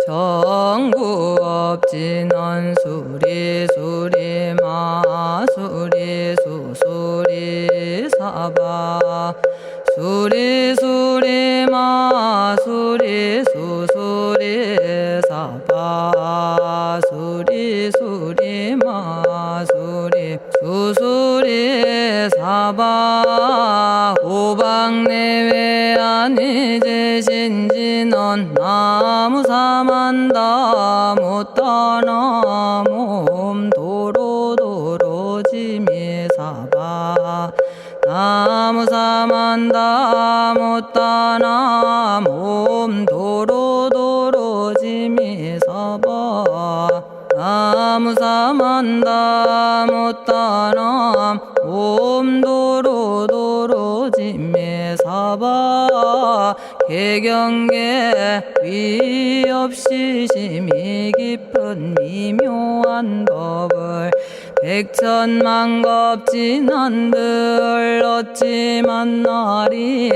정구업진원 수리수리 마수리 수수리 사바 수리수리 마수리 수수리 사바 수리수리 마수리 수수리 사바 호박내외 아니제신진원 나무사만다 못다나 몸 도로도로지미사바 나무사만다 못다나 몸 도로도로지미사바 나무사만다 못다나 몸 도로도로지미사바 개경계 위 없이 심히 깊은 미묘한 법을 백천만겁진한들 어찌 만나리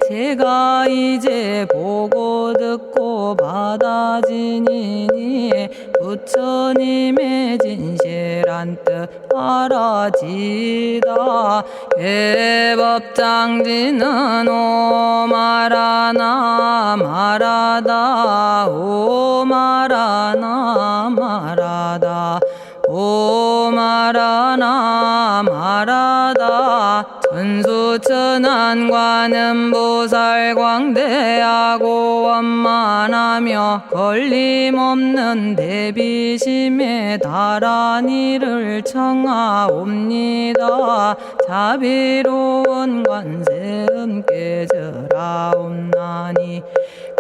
제가 이제 보고 듣고 받아지니니 부처님의 진실한 뜻 알아지다 해법장지는 오마라나 말하다 오마라나 말하다 오마라나 말하다 천수천안관음보살 광대하고 원만하며 걸림없는 대비심에 달한 이를 청하옵니다. 자비로운 관세음께 절하옵나니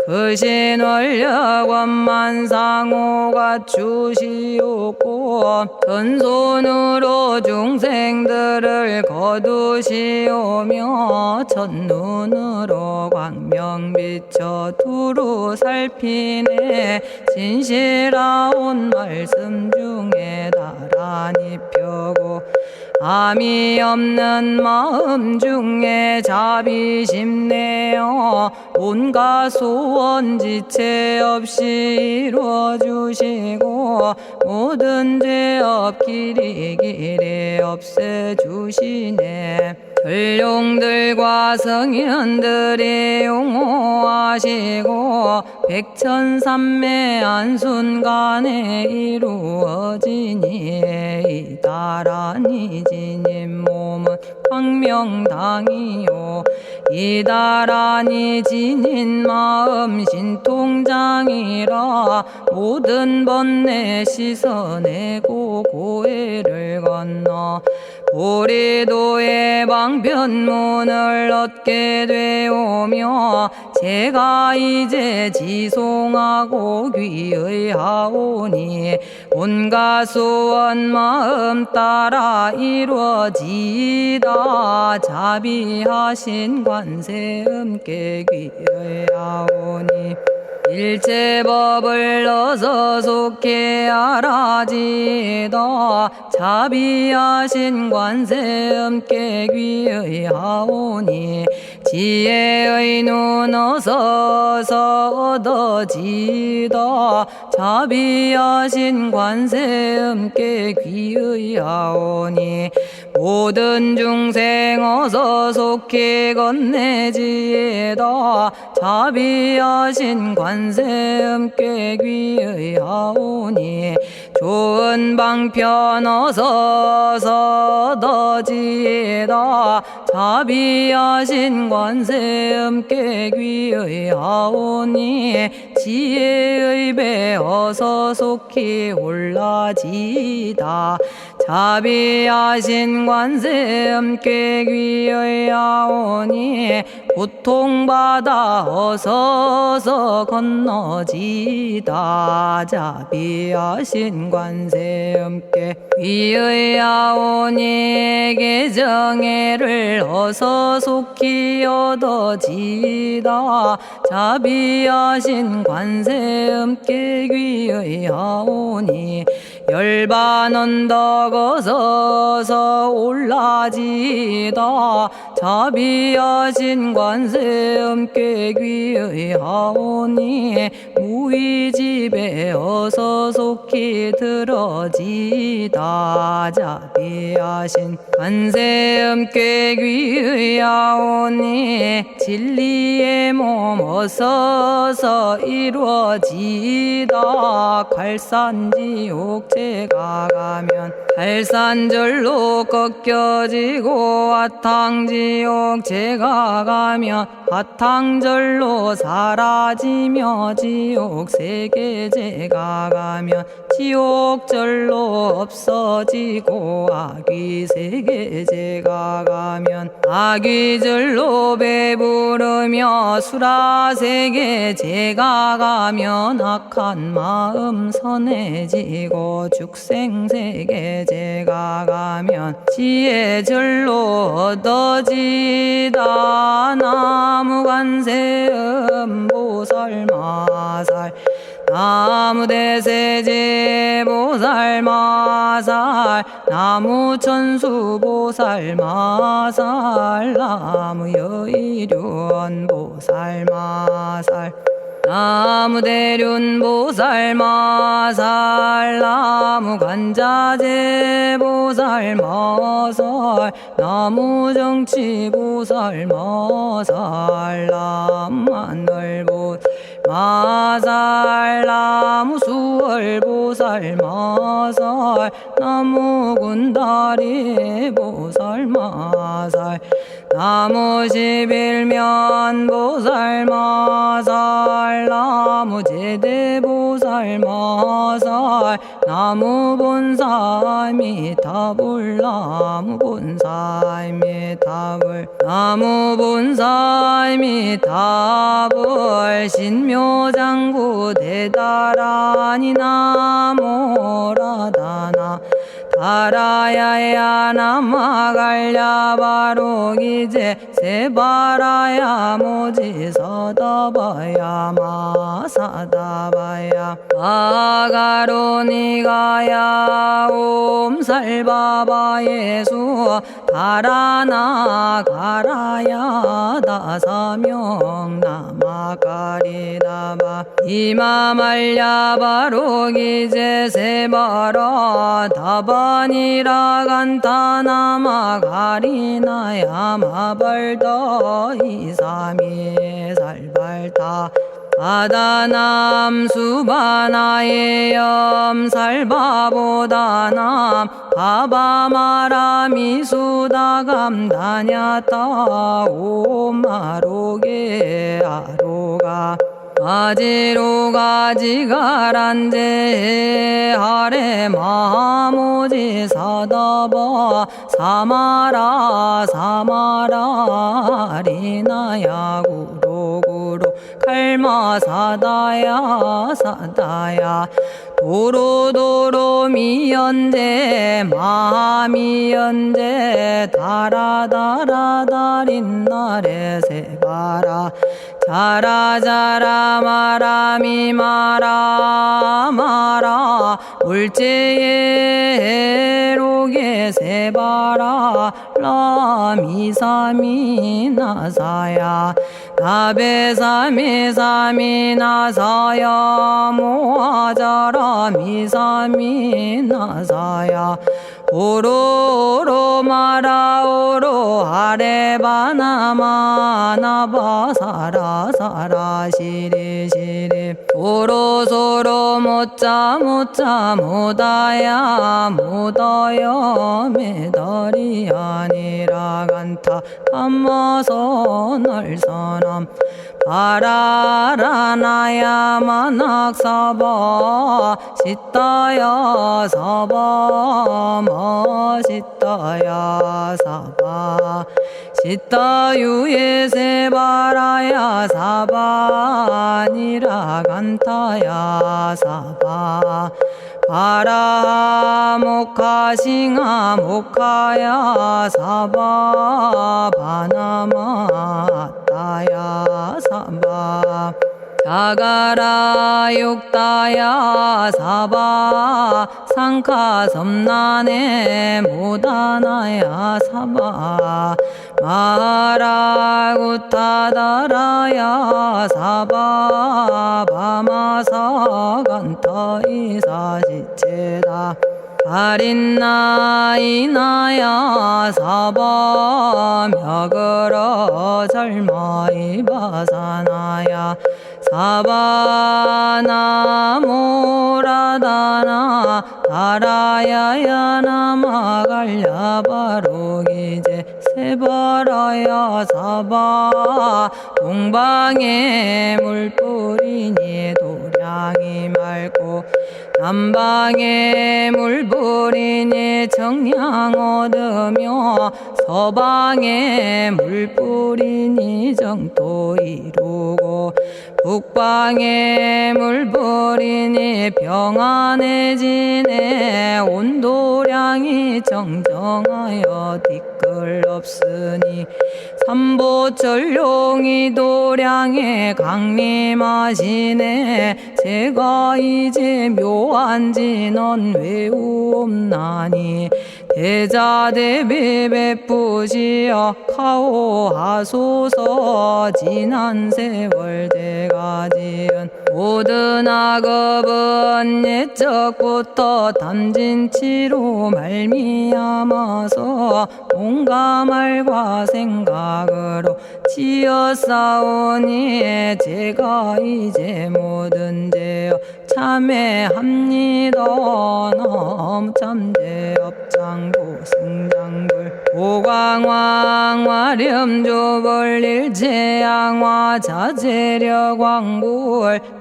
그신원력 원만상호가 주시옵고 전손으로 중생들을 거두시오며 첫눈으로 광명 비춰 두루 살피네 진실하온 말씀 중에 나란히 펴고 암이 없는 마음 중에 자비심 내어 온갖 소원 지체 없이 이루어주시고 모든 죄업 길이 없애주시네. 전룡들과 성현들이 용호하시고 백천삼매 한순간에 이루어지니 이다라니 지님 몸은 광명당이요 이다라니 지닌 마음 신통장이라 모든 번뇌 씻어내고 고해를 건너 보리도의 방편문을 얻게 되오며 제가 이제 지송하고 귀의하오니 온갖 소원 마음 따라 이루어지다 자비하신 관세음께 귀의하오니 일체법을 어서 속히 알아지다 자비하신 관세음께 귀의하오니 지혜의 눈 어서 얻어지다 자비하신 관세음께 귀의하오니 모든 중생 어서 속히 건네지다 자비하신 관세음께 귀의하오니 좋은 방편 어서 얻어지다 자비하신 관세음께 귀의하오니 지혜의 배 어서 속히 올라지다 자비하신 관세음께 귀의하오니 고통받아 어서 건너지다 자비하신 관세음께 귀의하오니 개정애를 어서 속히 얻어지다 자비하신 관세음께 귀의하오니 열반 언덕 어서 올라지다 자비하신 관세음께 귀의하오니 무의집에 어서 속히 들어지다. 자비하신 관세음께 귀의하오니 진리의 몸 어서서 이루어지다. 갈산지옥 제가 가면 갈산절로 꺾여지고 화탕지옥 제가 가면 화탕절로 사라지며 지옥 세계 제가 가면 지옥절로 없어지고 아귀세계 제가 가면 아귀절로 배부르며 수라세계 제가 가면 악한 마음 선해지고 죽생세계 제가 가면 지혜절로 얻어지다. 나무관세음 보살마살 나무대세제 보살마살 나무천수 보살마살 나무여의륜 보살마살 나무대륜 보살마살 나무간자재 보살마살 나무정치 보살마살 나무하늘 보살마살 나무수월 보살마살 나무군다리 보살마살 나무십일면 보살마살 나무제대 보살마살 나무본사미타불 나무본사미타불 나무본사미타불 신묘장구 대다라니 나모라다나 다라야야 남아갈야바로기제 세바라야 모지서다바야 마사다바야 마가로니가야 옴살바바 예수 다라나 가라야 다사명 나마가리다바 이마말야바로기제 세바라 다바니라 간타나마 가리나야 마발더 이사미 살발타 바다남 수바나의 염살바보다남 바바마라미 수다감다냐따 오마로게 아로가 아지로가지가란제 하레 마모지 사다바 사마라 사마라 리나야 구로구로 칼마 사다야 사다야 도로도로 미연제 마미연제 다라다라다린나레 세바라 자라자라 마라미 마라 마라 울제에 로게 세바라 라미사미 나사야 나베사미사미 나사야 모아자라 미사미 나사야 오로로 마라오로 아레바나마 나바사라 사라 시리 시리 오로소로 못자 못자 못다야 못다야 메달이 아니라 간타 감마서 날선함 바라라나야 만학사바 시타야 사바 마시타야 사바 시타유에 세바라야 사바니라 간타야 사바 바라 모카싱아 모카야 사바 바나마 따야 사바 자가라 육다야 사바 상카 섬나네 모다나야 사바 마라구타다라야 사바바마사간타 이사시체다 아린나이나야 사바며그러 절마이바사나야 사바나모라다나 아라야야 나마갈야바로기제 세바라야 사바 동방에 물뿌리니 도량이 맑고 남방에 물뿌리니 정량 얻으며 서방에 물뿌리니 정토 이루고 북방에 물뿌리니 평안해지네 온도량이 정정하여 뒤끌 없으니 삼보철룡이 도량에 강림하시네 제가 이제 묘한 진언 외우옵나니 대자대비 베푸시어 카오하소서 지난 세월 제가 지은 모든 악업은 옛적부터 탐진치로 말미암아서 온갖 말과 생각으로 지었사오니 제가 이제 모든 죄여 참회합니다. 너무 참죄업장부 승장불 오광왕 화렴조벌 일제양화 자재력왕불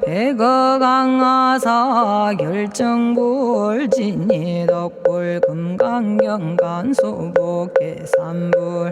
백어강하사 결정불 진이덕불 금강경간소복 계산불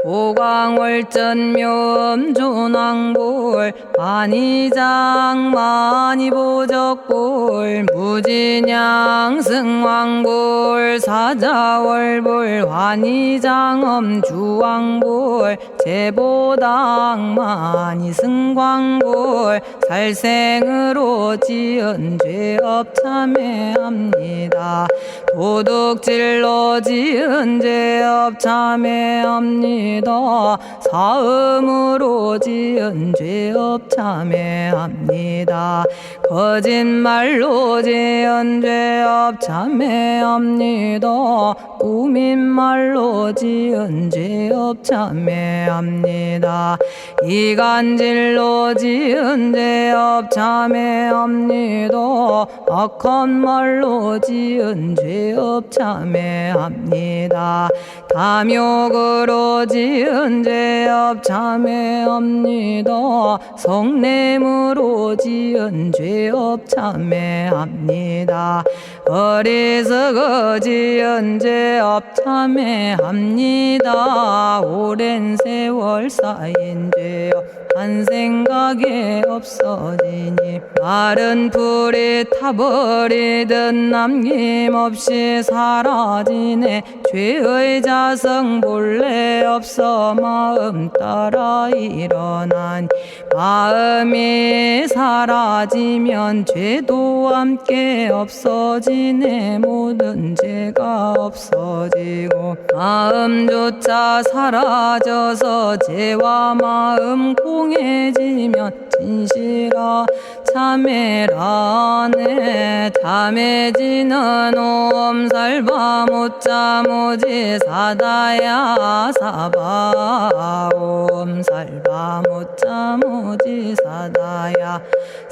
오광월전묘음존왕불 만이장 만이보적불 무진양승왕불 사자월불 환희장엄 주왕불 제보당 만이승광불 살생으로 지은 죄업 참회합니다. 도둑질로 지은 죄업 참회합니다. 사음으로 지은 죄업 참회합니다. 거짓말로 지은 죄업 참회합니다. 꾸민말로 지은 죄업 참회합니다. 이간질로 지은 죄업 참회합니다. 악한 말로 지은 죄업 참회합니다. 탐욕으로 지은 죄업 참회합니다. 성냄으로 지은 죄업 참회합니다. 어리석어 지은 죄업 참회합니다. 오랜 세월 쌓인 죄업 한 생각에 없어지니 마른 풀이 타버리듯 남김없이 사라지네. 죄의 자성 본래 없어 마음 따라 일어나니 마음이 사라지면 죄도 함께 없어지네. 모든 죄가 없어지고 마음조차 사라져서 죄와 마음 공해지면 진실아 참회라네. 참해지는 옴살바 못자모지 사다야 사바 옴살바 못자모지 사다야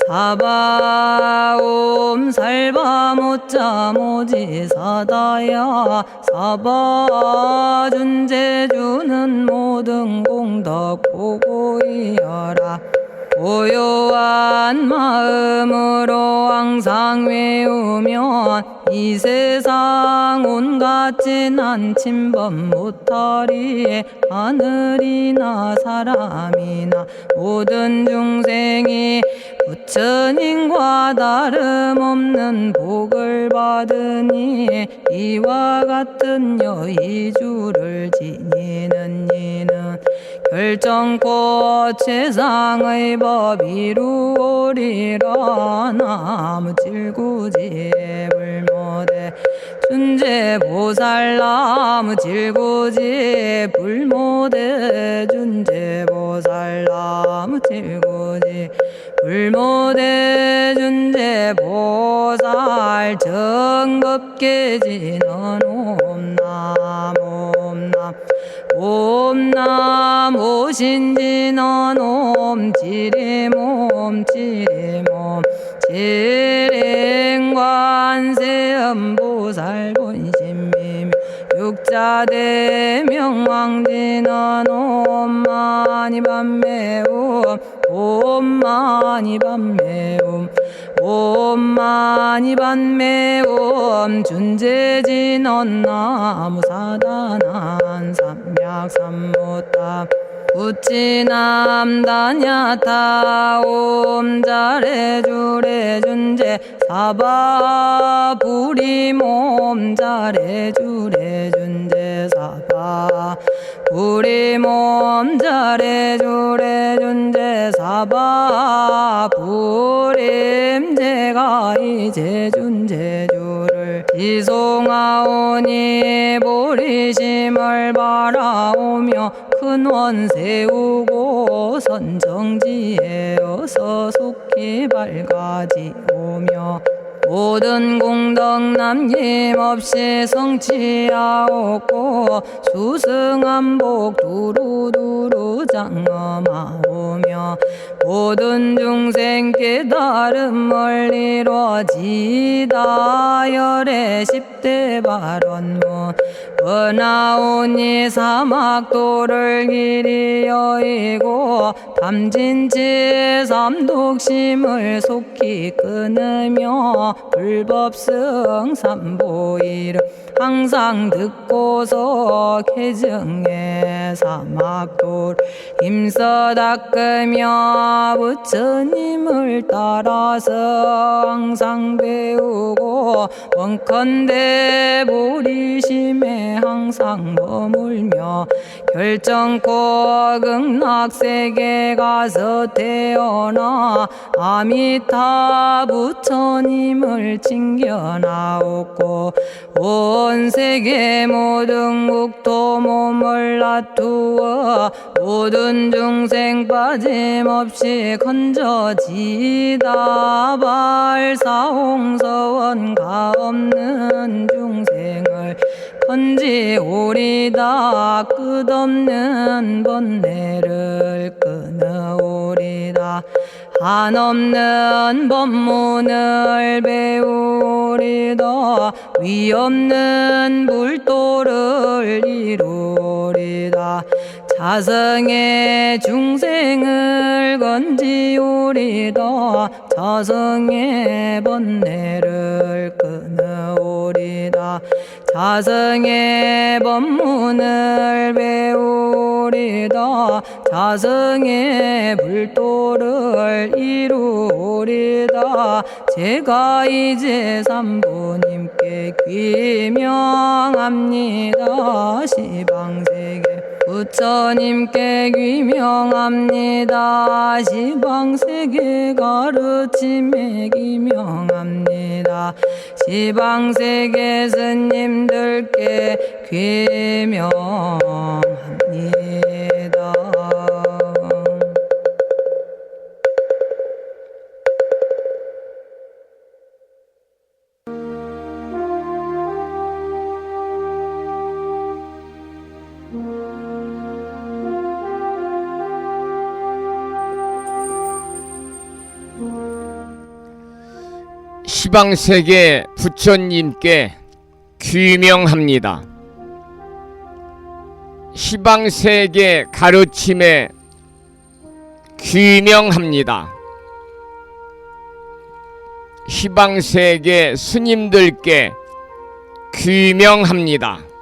사바 옴살바 못자모지 사다야 사바 준재주는 모든 공덕 보고이여라. 고요한 마음으로 항상 외우면 이 세상 온갖 진한 침범 못하리. 하늘이나 사람이나 모든 중생이 부처님과 다름없는 복을 받으니 이와 같은 여의주를 지니는 이는 결정코 세상의 법 이루오리라. 나무질구지에 불모대 준재보살 나무질구지에 불모대 대무대준제 보살 정법계지는 옴남 옴남 오신지는 옴지리몸 지림관세음보살 본심미묘 육자대명왕지는 옴마니밤매옴 옴마니밤매옴 옴마니밤매옴 준재진언 나무사단한 삼약삼무타 부치남다냐타 옴자레주레준제 사바부리몸 자레주레준제 사바 부리몸 자레주레준제 사바 부림제가 이제 준제주를 지송하오니 보리심을 바라오며 큰 원 세우고 선정지에 어서 속히 밝아지오며 모든 공덕 남김없이 성취하옵고 수승한복 두루두루 장엄하오며 모든 중생 깨달음을 이루어지다 열의 10대 발언문 번하오니 사막도를 길이 여의고 탐진치 삼독심을 속히 끊으며 불법승 삼보이를 항상 듣고서 개정해 사막도를 힘써 닦으며 부처님을 따라서 항상 배우고 원컨대 보리심에 항상 머물며 결정코 극락세계 가서 태어나 아미타 부처님을 칭견하옵고 온 세계 모든 국토 몸을 놔두어 모든 중생 빠짐없이 건져지다 발사홍서원가 없는 중생을 건지오리다 끝없는 번뇌를 끊어오리다 한없는 법문을 배우리다 위없는 불도를 이루리다 자성의 중생을 건지오리다 자성의 번뇌를 끊어오리다 자성의 법문을 배우리다 자성의 불도를 이루리다 제가 이제 삼부님께 귀명합니다 시방세계 부처님께 귀명합니다 시방세계 가르침에 귀명합니다 시방세계 스님들께 귀명합니다. 시방세계 부처님께 귀명합니다. 시방세계 가르침에 귀명합니다. 시방세계 스님들께 귀명합니다.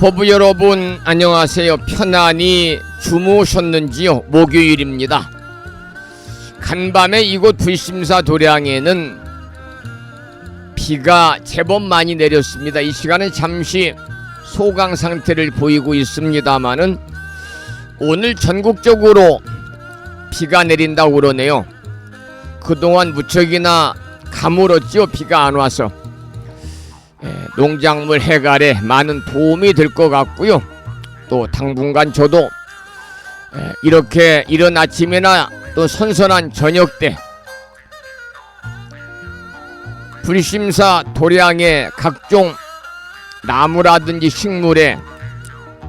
법부 여러분 안녕하세요. 편안히 주무셨는지요? 목요일입니다. 간밤에 이곳 불심사 도량에는 비가 제법 많이 내렸습니다. 이 시간은 잠시 소강 상태를 보이고 있습니다마는 오늘 전국적으로 비가 내린다고 그러네요. 그동안 무척이나 가물었지요. 비가 안 와서. 농작물 해갈에 많은 도움이 될 것 같고요. 또 당분간 저도 이렇게 이른 아침이나 또 선선한 저녁 때 불심사 도량의 각종 나무라든지 식물에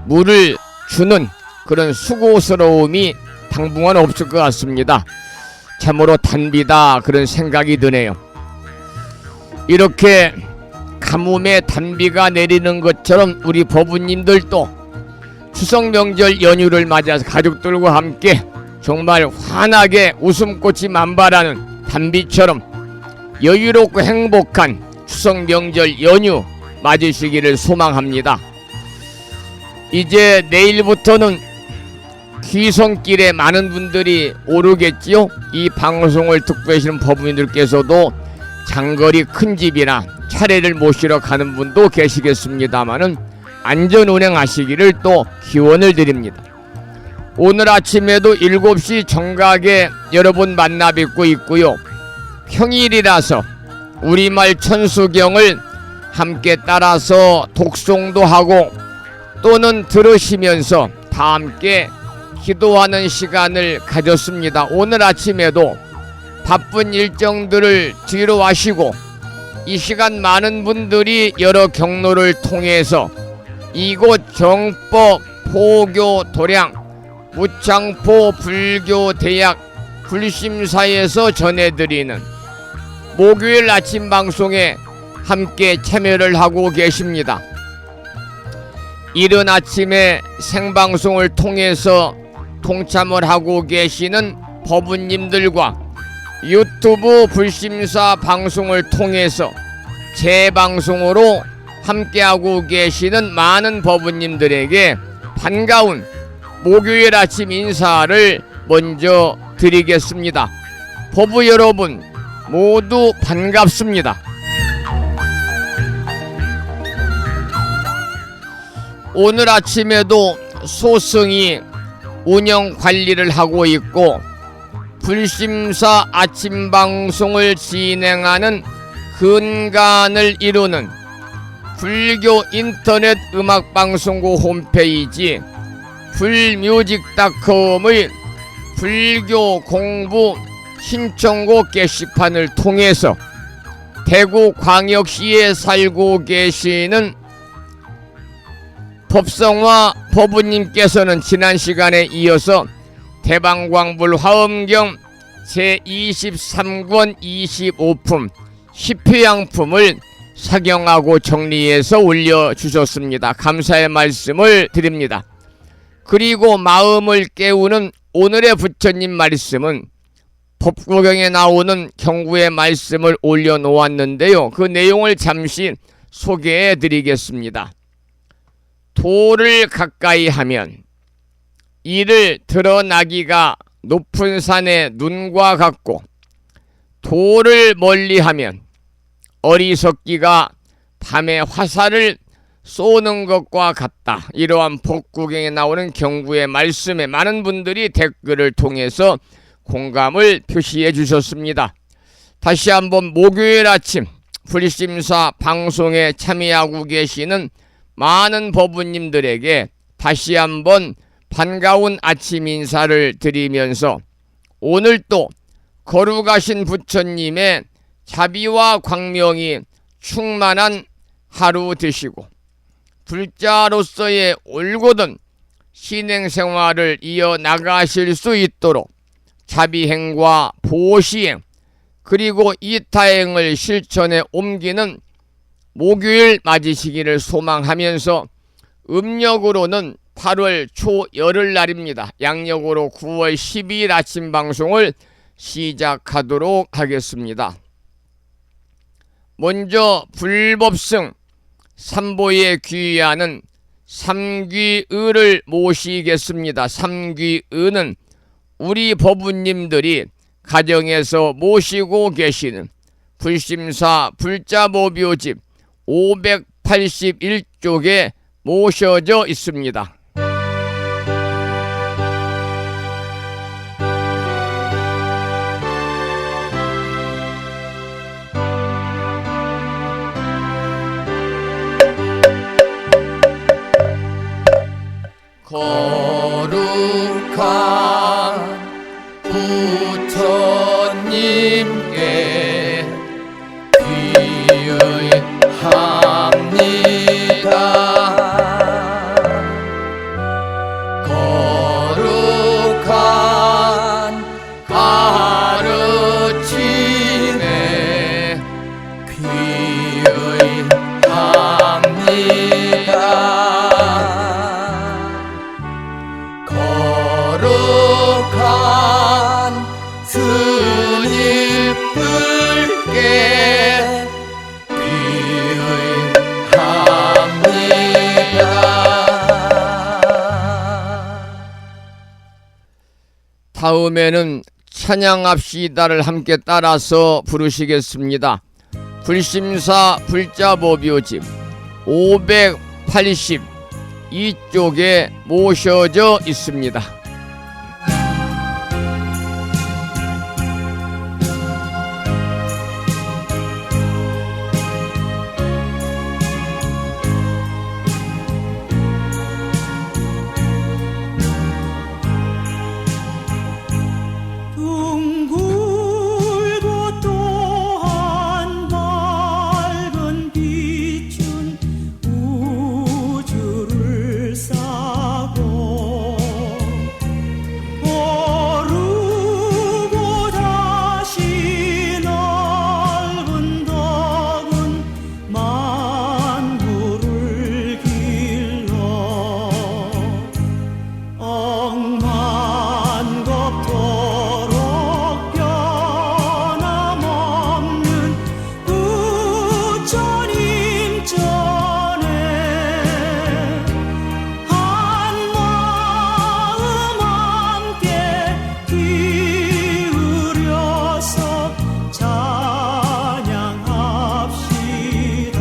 물을 주는 그런 수고스러움이 당분간 없을 것 같습니다. 참으로 단비다 그런 생각이 드네요. 이렇게 가뭄에 단비가 내리는 것처럼 우리 법우님들도 추석 명절 연휴를 맞아서 가족들과 함께 정말 환하게 웃음꽃이 만발하는 단비처럼 여유롭고 행복한 추석 명절 연휴 맞으시기를 소망합니다. 이제 내일부터는 귀성길에 많은 분들이 오르겠지요. 이 방송을 듣고 계시는 법무인들께서도 장거리 큰 집이나 차례를 모시러 가는 분도 계시겠습니다마는 안전 운행하시기를 또 기원을 드립니다. 오늘 아침에도 7시 정각에 여러분 만나 뵙고 있고요. 평일이라서 우리말 천수경을 함께 따라서 독송도 하고 또는 들으시면서 다 함께 기도하는 시간을 가졌습니다. 오늘 아침에도 바쁜 일정들을 뒤로 하시고 이 시간 많은 분들이 여러 경로를 통해서 이곳 정법 포교 도량 무창포 불교대학 불심사에서 전해드리는 목요일 아침 방송에 함께 참여를 하고 계십니다. 이른 아침에 생방송을 통해서 동참을 하고 계시는 법우님들과 유튜브 불심사 방송을 통해서 재방송으로 함께하고 계시는 많은 법우님들에게 반가운 목요일 아침 인사를 먼저 드리겠습니다. 법우 여러분 모두 반갑습니다. 오늘 아침에도 소승이 운영 관리를 하고 있고 불심사 아침 방송을 진행하는 근간을 이루는 불교 인터넷 음악방송국 홈페이지 불뮤직닷컴의 불교 공부 신청곡 게시판을 통해서 대구광역시에 살고 계시는 법성화 법우님께서는 지난 시간에 이어서 대방광불 화엄경 제23권 25품 10회양품을 사경하고 정리해서 올려주셨습니다. 감사의 말씀을 드립니다. 그리고 마음을 깨우는 오늘의 부처님 말씀은 법구경에 나오는 경구의 말씀을 올려놓았는데요. 그 내용을 잠시 소개해 드리겠습니다. 도를 가까이 하면 이를 드러나기가 높은 산의 눈과 같고 도를 멀리하면 어리석기가 밤에 화살을 쏘는 것과 같다. 이러한 법구경에 나오는 경구의 말씀에 많은 분들이 댓글을 통해서 공감을 표시해 주셨습니다. 다시 한번 목요일 아침 불심사 방송에 참여하고 계시는 많은 법우님들에게 다시 한번 반가운 아침 인사를 드리면서 오늘 또 거룩하신 부처님의 자비와 광명이 충만한 하루 되시고 불자로서의 올곧은 신행생활을 이어나가실 수 있도록 자비행과 보시행 그리고 이타행을 실천에 옮기는 목요일 맞으시기를 소망하면서 음력으로는 8월 초열흘날입니다. 양력으로 9월 12일 아침 방송을 시작하도록 하겠습니다. 먼저 불법승 삼보에 귀의하는 삼귀의를 모시겠습니다. 삼귀의는 우리 법우님들이 가정에서 모시고 계시는 불심사 불자보묘집 581쪽에 모셔져 있습니다. 거룩한 부처님께 귀의합니다. 거룩한 가르침에 귀의합니다. 거룩한 스님들께 귀의합니다. 다음에는 찬양합시다를 함께 따라서 부르시겠습니다. 불심사 불자보묘집 582쪽에 모셔져 있습니다. 둥글고 또한 밝은 빛은 우주를 싸고 오르고 다시 넓은 덕은 만물을 길러 억만겁도록 변함없는 부처님 전에 한마음 함께 기울여서 찬양합시다.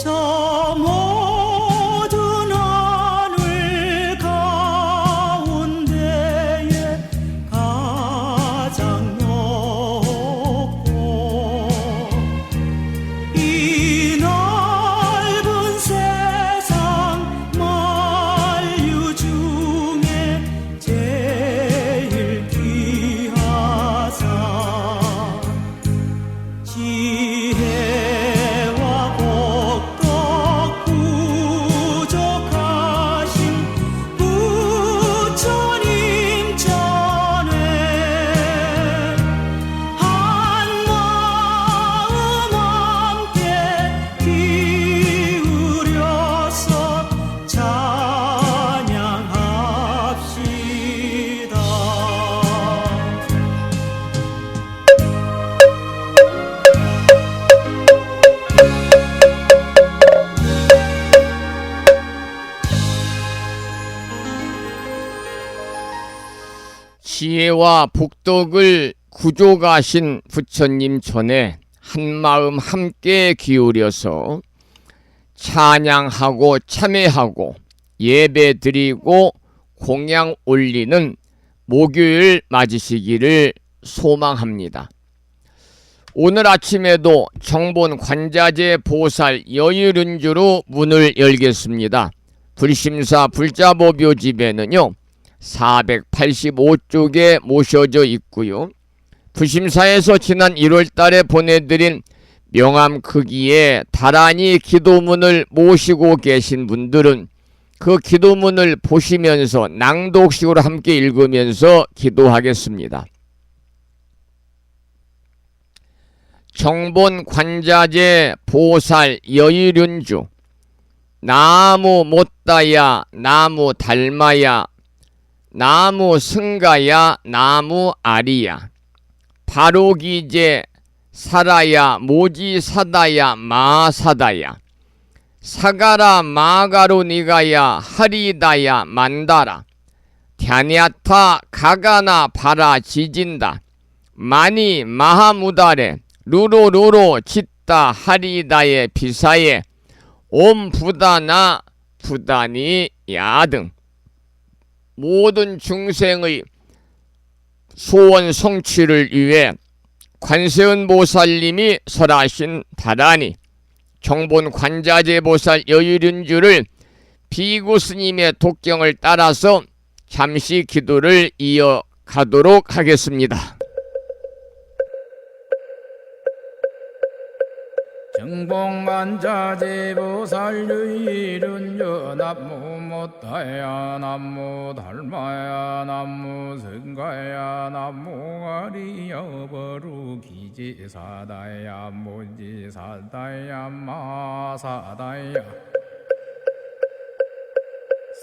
저 모든 하늘 가운데에 가장 높고 이 넓은 세상 만유 중에 제일 귀하사 지혜와 복덕 부족하신 부처님 전에 한마음 함께 기울여서 찬양합시다. 지혜와 복덕을 구족하신 부처님 전에 한마음 함께 기울여서 찬양하고 참회하고 예배드리고 공양 올리는 목요일 맞으시기를 소망합니다. 오늘 아침에도 정본 관자재 보살 여율은주로 문을 열겠습니다. 불심사 불자보묘집에는요 485쪽에 모셔져 있고요. 불심사에서 지난 1월달에 보내드린 명암 크기의 다란이 기도문을 모시고 계신 분들은 그 기도문을 보시면서 낭독식으로 함께 읽으면서 기도하겠습니다. 정본 관자재 보살 여의륜주 나무 못다야 나무 달마야 나무 승가야 나무 아리야 바로기제 사라야 모지사다야 마사다야 사가라 마가로 니가야 하리다야 만다라 갸냐타 가가나 바라 지진다 마니 마하무다레 루로루로 짓다 하리다의 비사에 옴 부다나 부다니 야등 모든 중생의 소원 성취를 위해 관세음 보살님이 설하신 다라니 정본 관자재 보살 여의륜주를 비구 스님의 독경을 따라서 잠시 기도를 이어가도록 하겠습니다. 정봉관자재보살유일은여 남무 못다야 남무 달마야 남무 승가야 남무 아리여 버루기지사다야 모지사다야 마사다야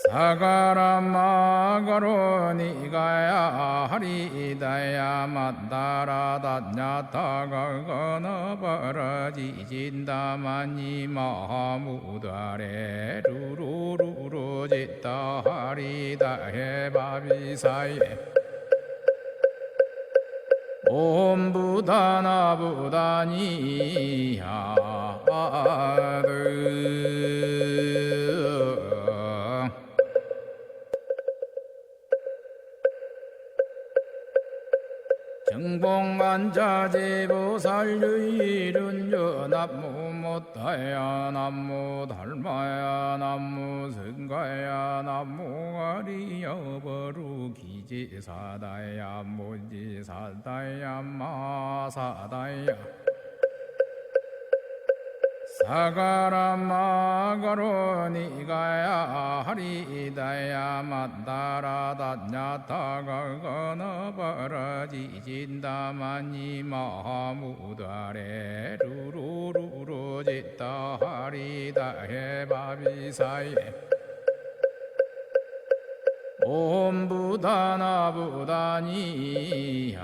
사가라 마가로 니가야 하리다야 만다라 다냐타가가나 바라지진다마니 마하무다레 루루루루 짓다 하리다 해바비사예 옴 부다나 부다니야 정봉관자재보살유일은여 남무 못다야 남무 달마야 남무 승가야 남무 아리여 버루기지사다야 모지사다야 마사다야 사가라 마가로 니가야 하리다야 만다라 다냐타가가나 바라지진다마니 마하무다레 루루루루 짓다 하리다 해바비사예 옴 부다나 부다니야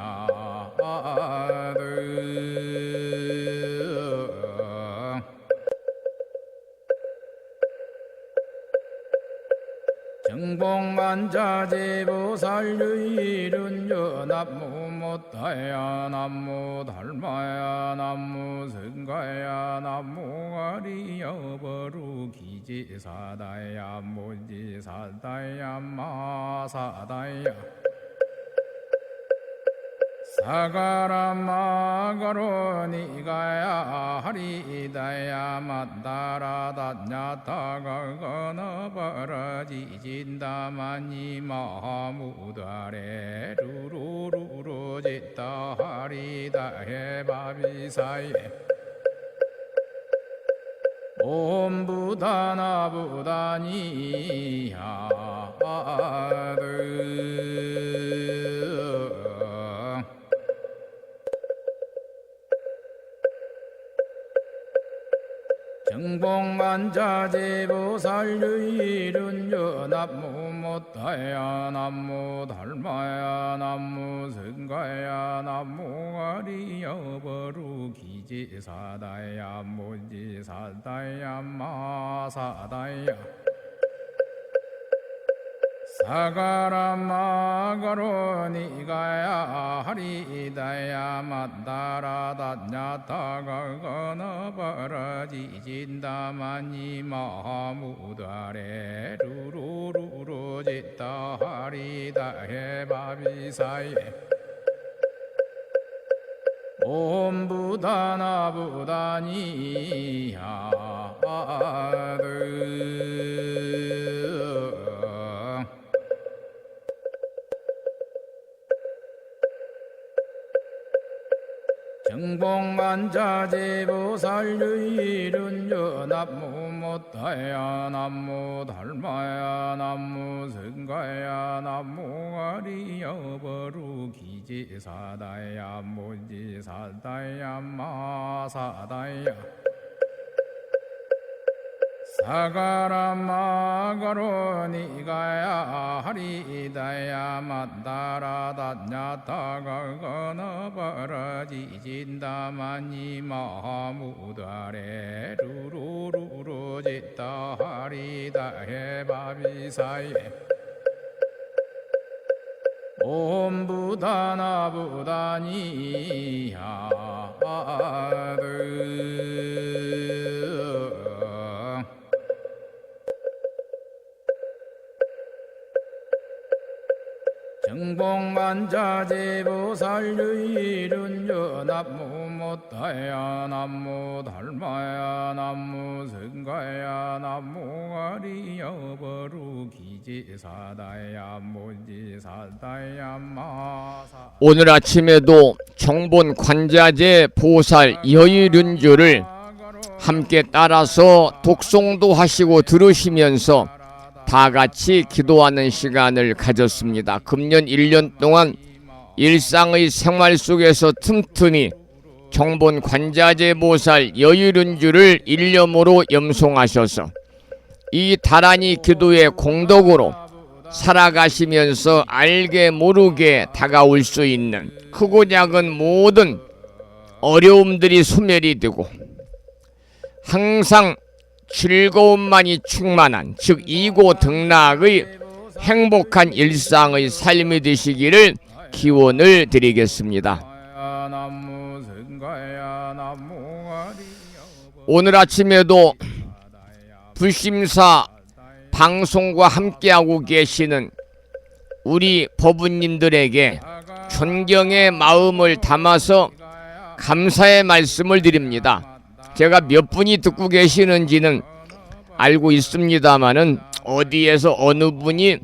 정봉관자재보살유일은여 남무 못다야 남무 달마야 남무 승가야 남무 아리여 버루기지사다야 모지사다야 마사다야 사가라 마가로 니가야 하리다야 만다라 다냐타가가나 바라지진다마니 마하무다레 루루루루 짓다 하리다 해바비사예 옴 부다나 부다니야 정봉관자재보살유일은여 남무 못다야 남무 달마야 남무 승가야 남무 아리여 버루기지사다야 모지사다야 마사다야 사가라 마가로 니가야 하리다야 만다라 다냐타가가나 바라지진다마니 마하무다레 루루루루 짓다 하리다 해바비사예 옴 부다나 부다니야 정봉관자재보살유일은여 남무 못다야 남무 달마야 남무 승가야 남무 남무가리여 버루기지사다야 무지사다야 마사다야 사가라마가로니가야 하리다야 만다라다냐타가거너버러지진다마니 마무다레 루루루루지다 하리다해 바비사예 옴부다나부다니야드 정봉만자제보살유일은여 남무못다야 남무달마야 남무승가야 남무가리여 버루기지사다야 무지사다야 마사. 오늘 아침에도 정본 관자재 보살 여의륜주를 함께 따라서 독송도 하시고 들으시면서 다 같이 기도하는 시간을 가졌습니다. 금년 1년 동안 일상의 생활 속에서 틈틈이 정본 관자재 보살 여의륜주를 일념으로 염송하셔서 이 다란이 기도의 공덕으로 살아가시면서 알게 모르게 다가올 수 있는 크고 작은 모든 어려움들이 소멸이 되고 항상 즐거움만이 충만한 즉 이고등락의 행복한 일상의 삶이 되시기를 기원을 드리겠습니다. 오늘 아침에도 불심사 방송과 함께하고 계시는 우리 법우님들에게 존경의 마음을 담아서 감사의 말씀을 드립니다. 제가 몇 분이 듣고 계시는지는 알고 있습니다마는 어디에서 어느 분이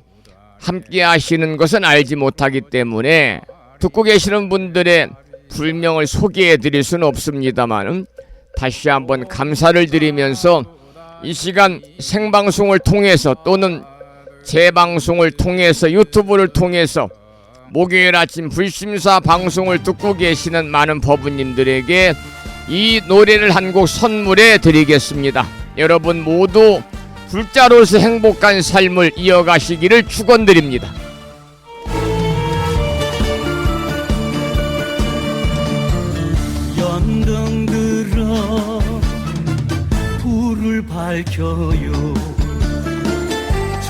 함께 하시는 것은 알지 못하기 때문에 듣고 계시는 분들의 불명을 소개해 드릴 수는 없습니다마는 다시 한번 감사를 드리면서 이 시간 생방송을 통해서 또는 재방송을 통해서 유튜브를 통해서 목요일 아침 불심사 방송을 듣고 계시는 많은 법우님들에게 이 노래를 한 곡 선물해 드리겠습니다. 여러분 모두 불자로서 행복한 삶을 이어가시기를 축원드립니다. 연등 들어 불을 밝혀요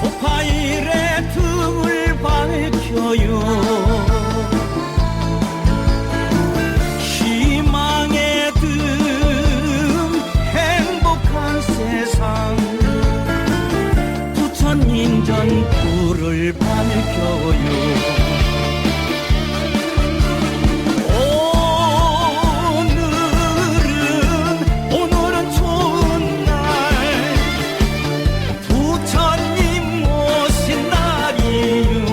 초파일에 등을 밝혀요 희망의 등 행복한 세상 부처님전 불을 밝혀요 오늘은 좋은 날 부처님 오신 날이요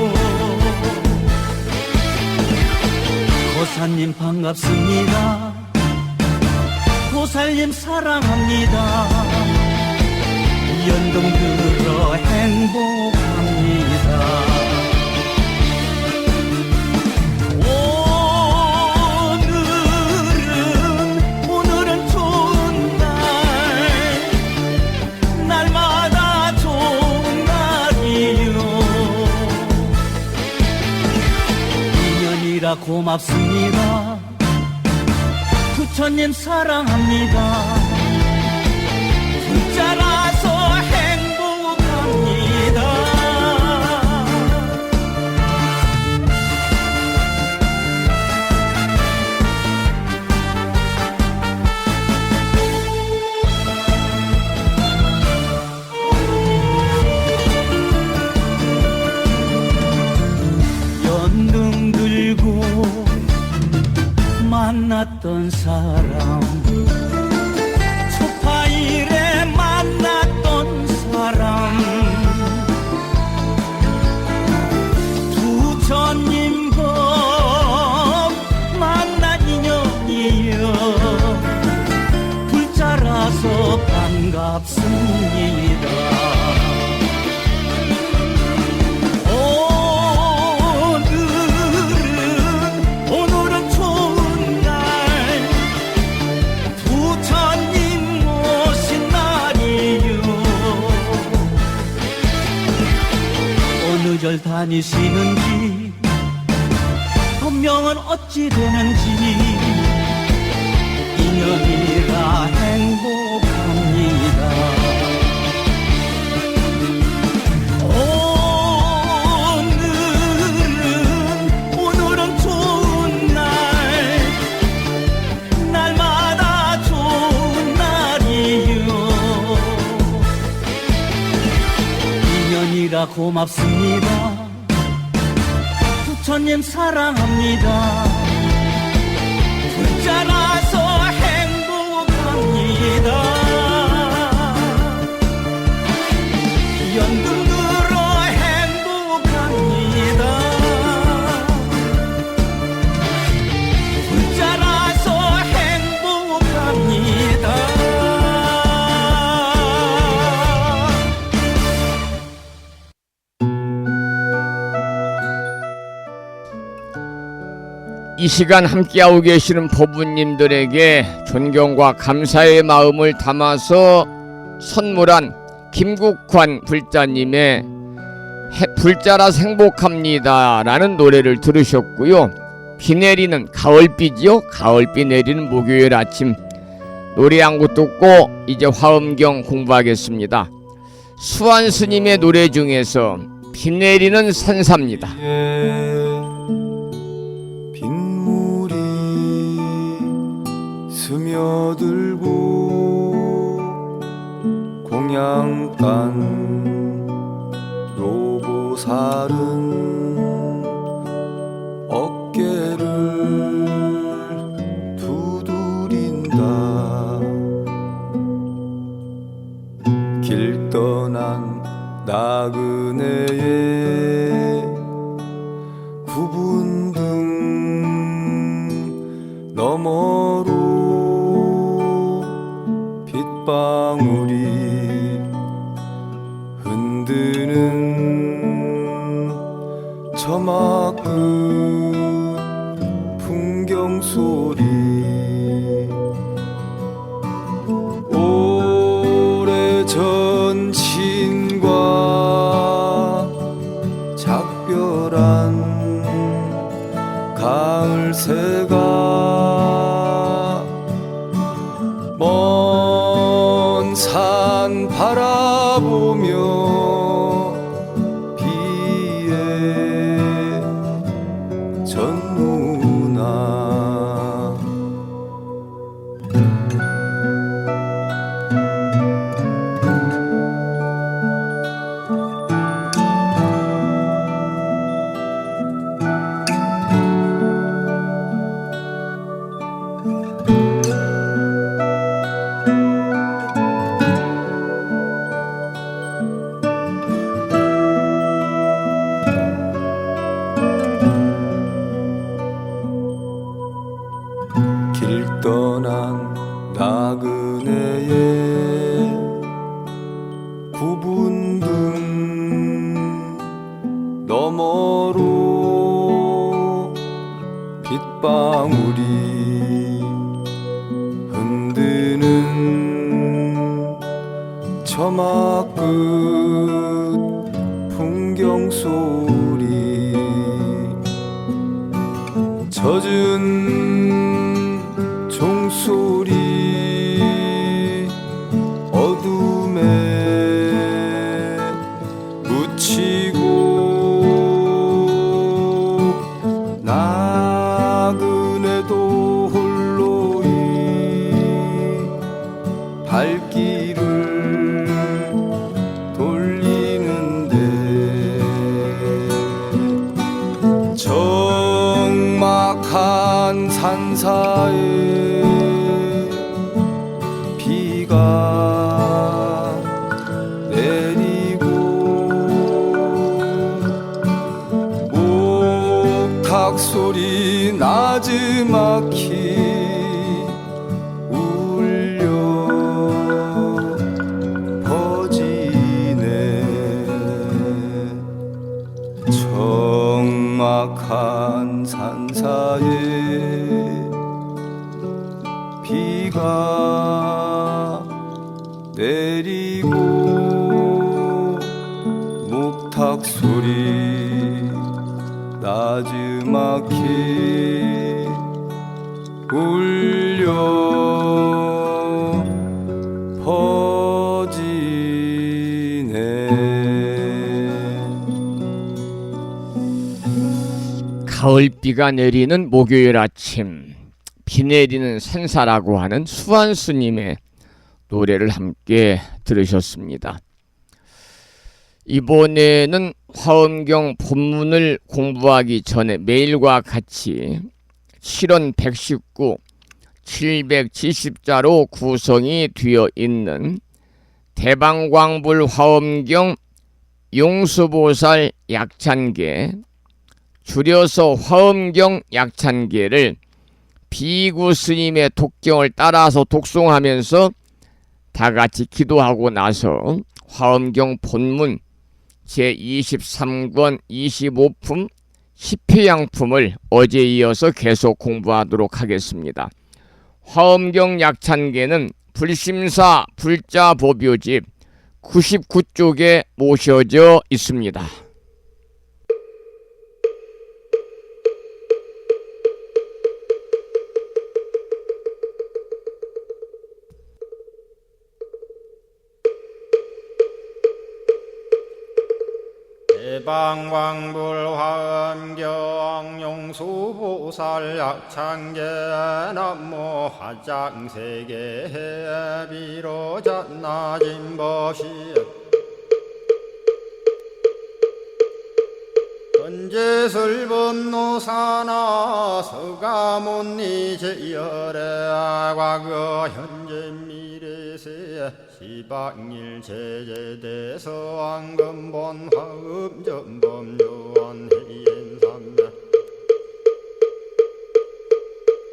고사님 반갑습니다 고사님 사랑합니다 연동 들어 행복합니다 오늘은 좋은 날 날마다 좋은 날이요 인연이라 고맙습니다 부처님 사랑합니다 불자라서 행복합니다 연등 들고 만났던 사람 초파일에 만났던 사람 부처님 법 만난 인연이여 불자라서 반갑습니다 다니시는지 본명은 어찌 되는지 인연이라 행복합니다. 오늘은 좋은 날, 날마다 좋은 날이요. 인연이라 고맙습니다. 부처님 사랑합니다. 불자라서 행복합니다. 연금 들어 행복합니다. 불자라서 행복합니다. 이 시간 함께하고 계시는 법부님들에게 존경과 감사의 마음을 담아서 선물한 김국환 불자님의 불자라서 행복합니다 라는 노래를 들으셨고요. 비 내리는 가을비지요. 가을비 내리는 목요일 아침 노래 한 곡 듣고 이제 화엄경 공부하겠습니다. 수완 스님의 노래 중에서 비 내리는 산사입니다. 빗물이 스며들고 공양간 노보살은 어깨를 두드린다. 길 떠난 나그네의 구분 등 너머로 빗방울이 흔드는 저막 끝 풍경 소리 오래전 친과 작별한 가을새가 먼 산 바라보며 비에 젖누나 길 떠난 나그네의 구분 등 너머로 빗방울이 흔드는 저막 끝 풍경 소리 젖은 종소리 어둠에 묻히고 나그네도 홀로이 발길을 돌리는데 적막한 산사에 비가 내리고 목탁 소리 나지막히 울려 퍼지네. 적막한 산사에 비가 내리고 목탁 소리 나지막히 울려 퍼지네. 가을비가 내리는 목요일 아침, 비 내리는 산사라고 하는 수완스님의 노래를 함께 들으셨습니다. 이번에는 화엄경 본문을 공부하기 전에 매일과 같이 7원 119, 770자로 구성이 되어 있는 대방광불 화엄경 용수보살 약찬계, 줄여서 화엄경 약찬계를 비구 스님의 독경을 따라서 독송하면서 다 같이 기도하고 나서 화엄경 본문 제23권 25품 10회양품을 어제 이어서 계속 공부하도록 하겠습니다. 화엄경 약찬계는 불심사 불자보묘집 99쪽에 모셔져 있습니다. 대방광불 화엄경 용수보살 약찬계 남모 화장세계 비로잔나진 법시 현재설법노사나 서가문니 제열의 과거 현재 미래세 시방일 제제대서 왕금본 화음전범 요한해인삼매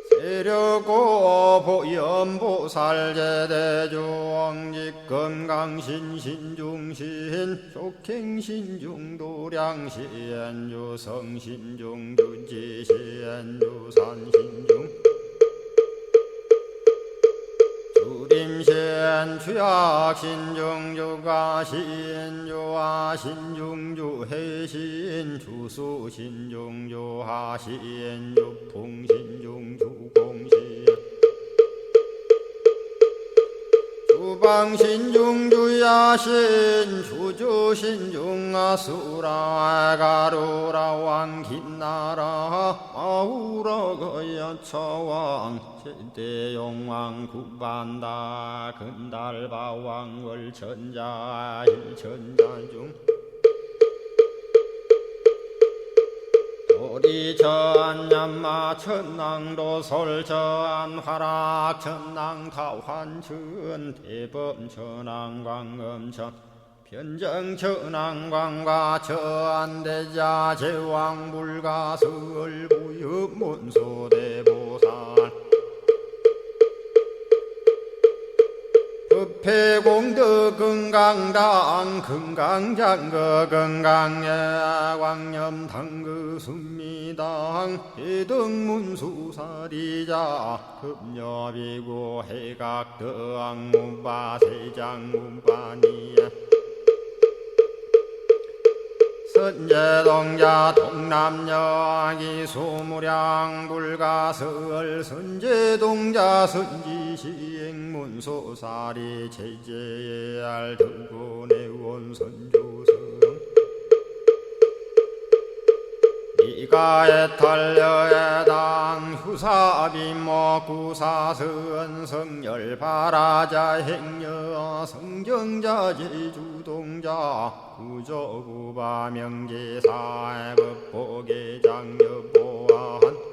세력고 보현보살 제대주왕직 건강신 신중신 족행신중 도량신 유성신중 주지신 유산신중 주림신 주약신 중주가신 주하신 중주해신 주수신 중주하신 주풍신 중주공신 주방신 중주야신 주주신 중아수라 가루라 왕긴나라 아우라 거야차왕 제대용왕 구반다 근달바왕 월천자 일천자중 도리천냠마 천낭도 솔천 화락 천낭 타환천 대범 천왕 광음천 변정 천왕 광과 천대자 제왕 불가설 부유 문소대보살 법회공덕 건강당 건강장거 건강예 광염당그 순미당 해등문수사리자 급녀비고 해각덕 문바 세장 문바니야 선제동자 동남여기 소무량 불가설 선제동자 선지시행문소사리 제제알 등군의원 선조성 이가에탈려에당 후사비모 구사선 성열바라자 행여 성정자 제주동자 구조구바 명제사 법보계장여보한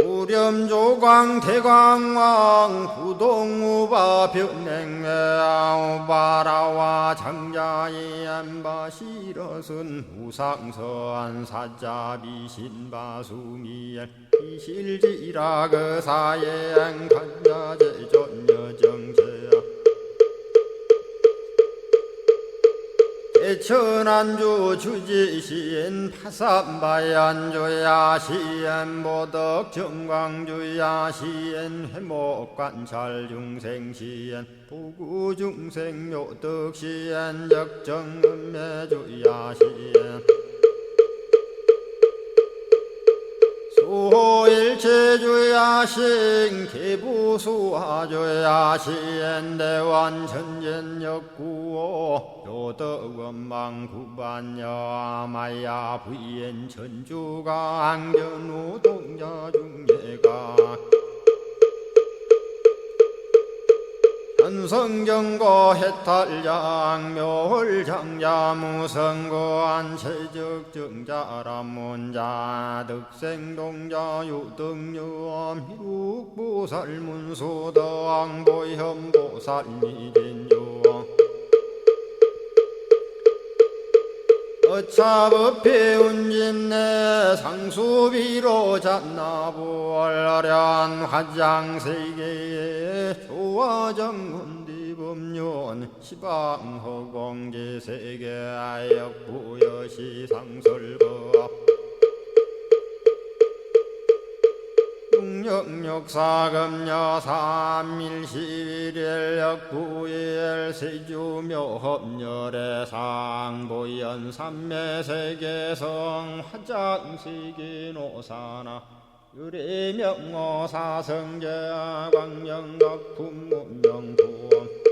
우렴조광 대광왕 부동우바 변냉매우바라와 장자이 안바시러슨 우상서안 사자비 신바수미엘 이실지라 그 사예행 간자제존여정제야 대천안주 주지시인 파산바얀주야 시엔 보덕 정광주야 시엔 회목관찰 중생 시엔 부구중생 묘덕 시엔 적정음매주야 시엔 수호일체주야신 기부수화주야신 대완천전역구호 교덕원망구반여마야 부인 천주가 안견우 동자중예가 현성경고 해탈장 묘홀장자 무성고안 체적정자람문자 득생동자 유등유엄 희룩보살문수덕보현보살미진유 어차법피 운진내 상수비로 잡나부얼라련 화장세계에 조화정문디법륜 시방허공지세계 아역부여시상설법 육력사금여 삼일시일역구일 세주묘협열의 상보연 삼매세계성 화장시기노사나 유리명어사성제 광명덕품문명부엄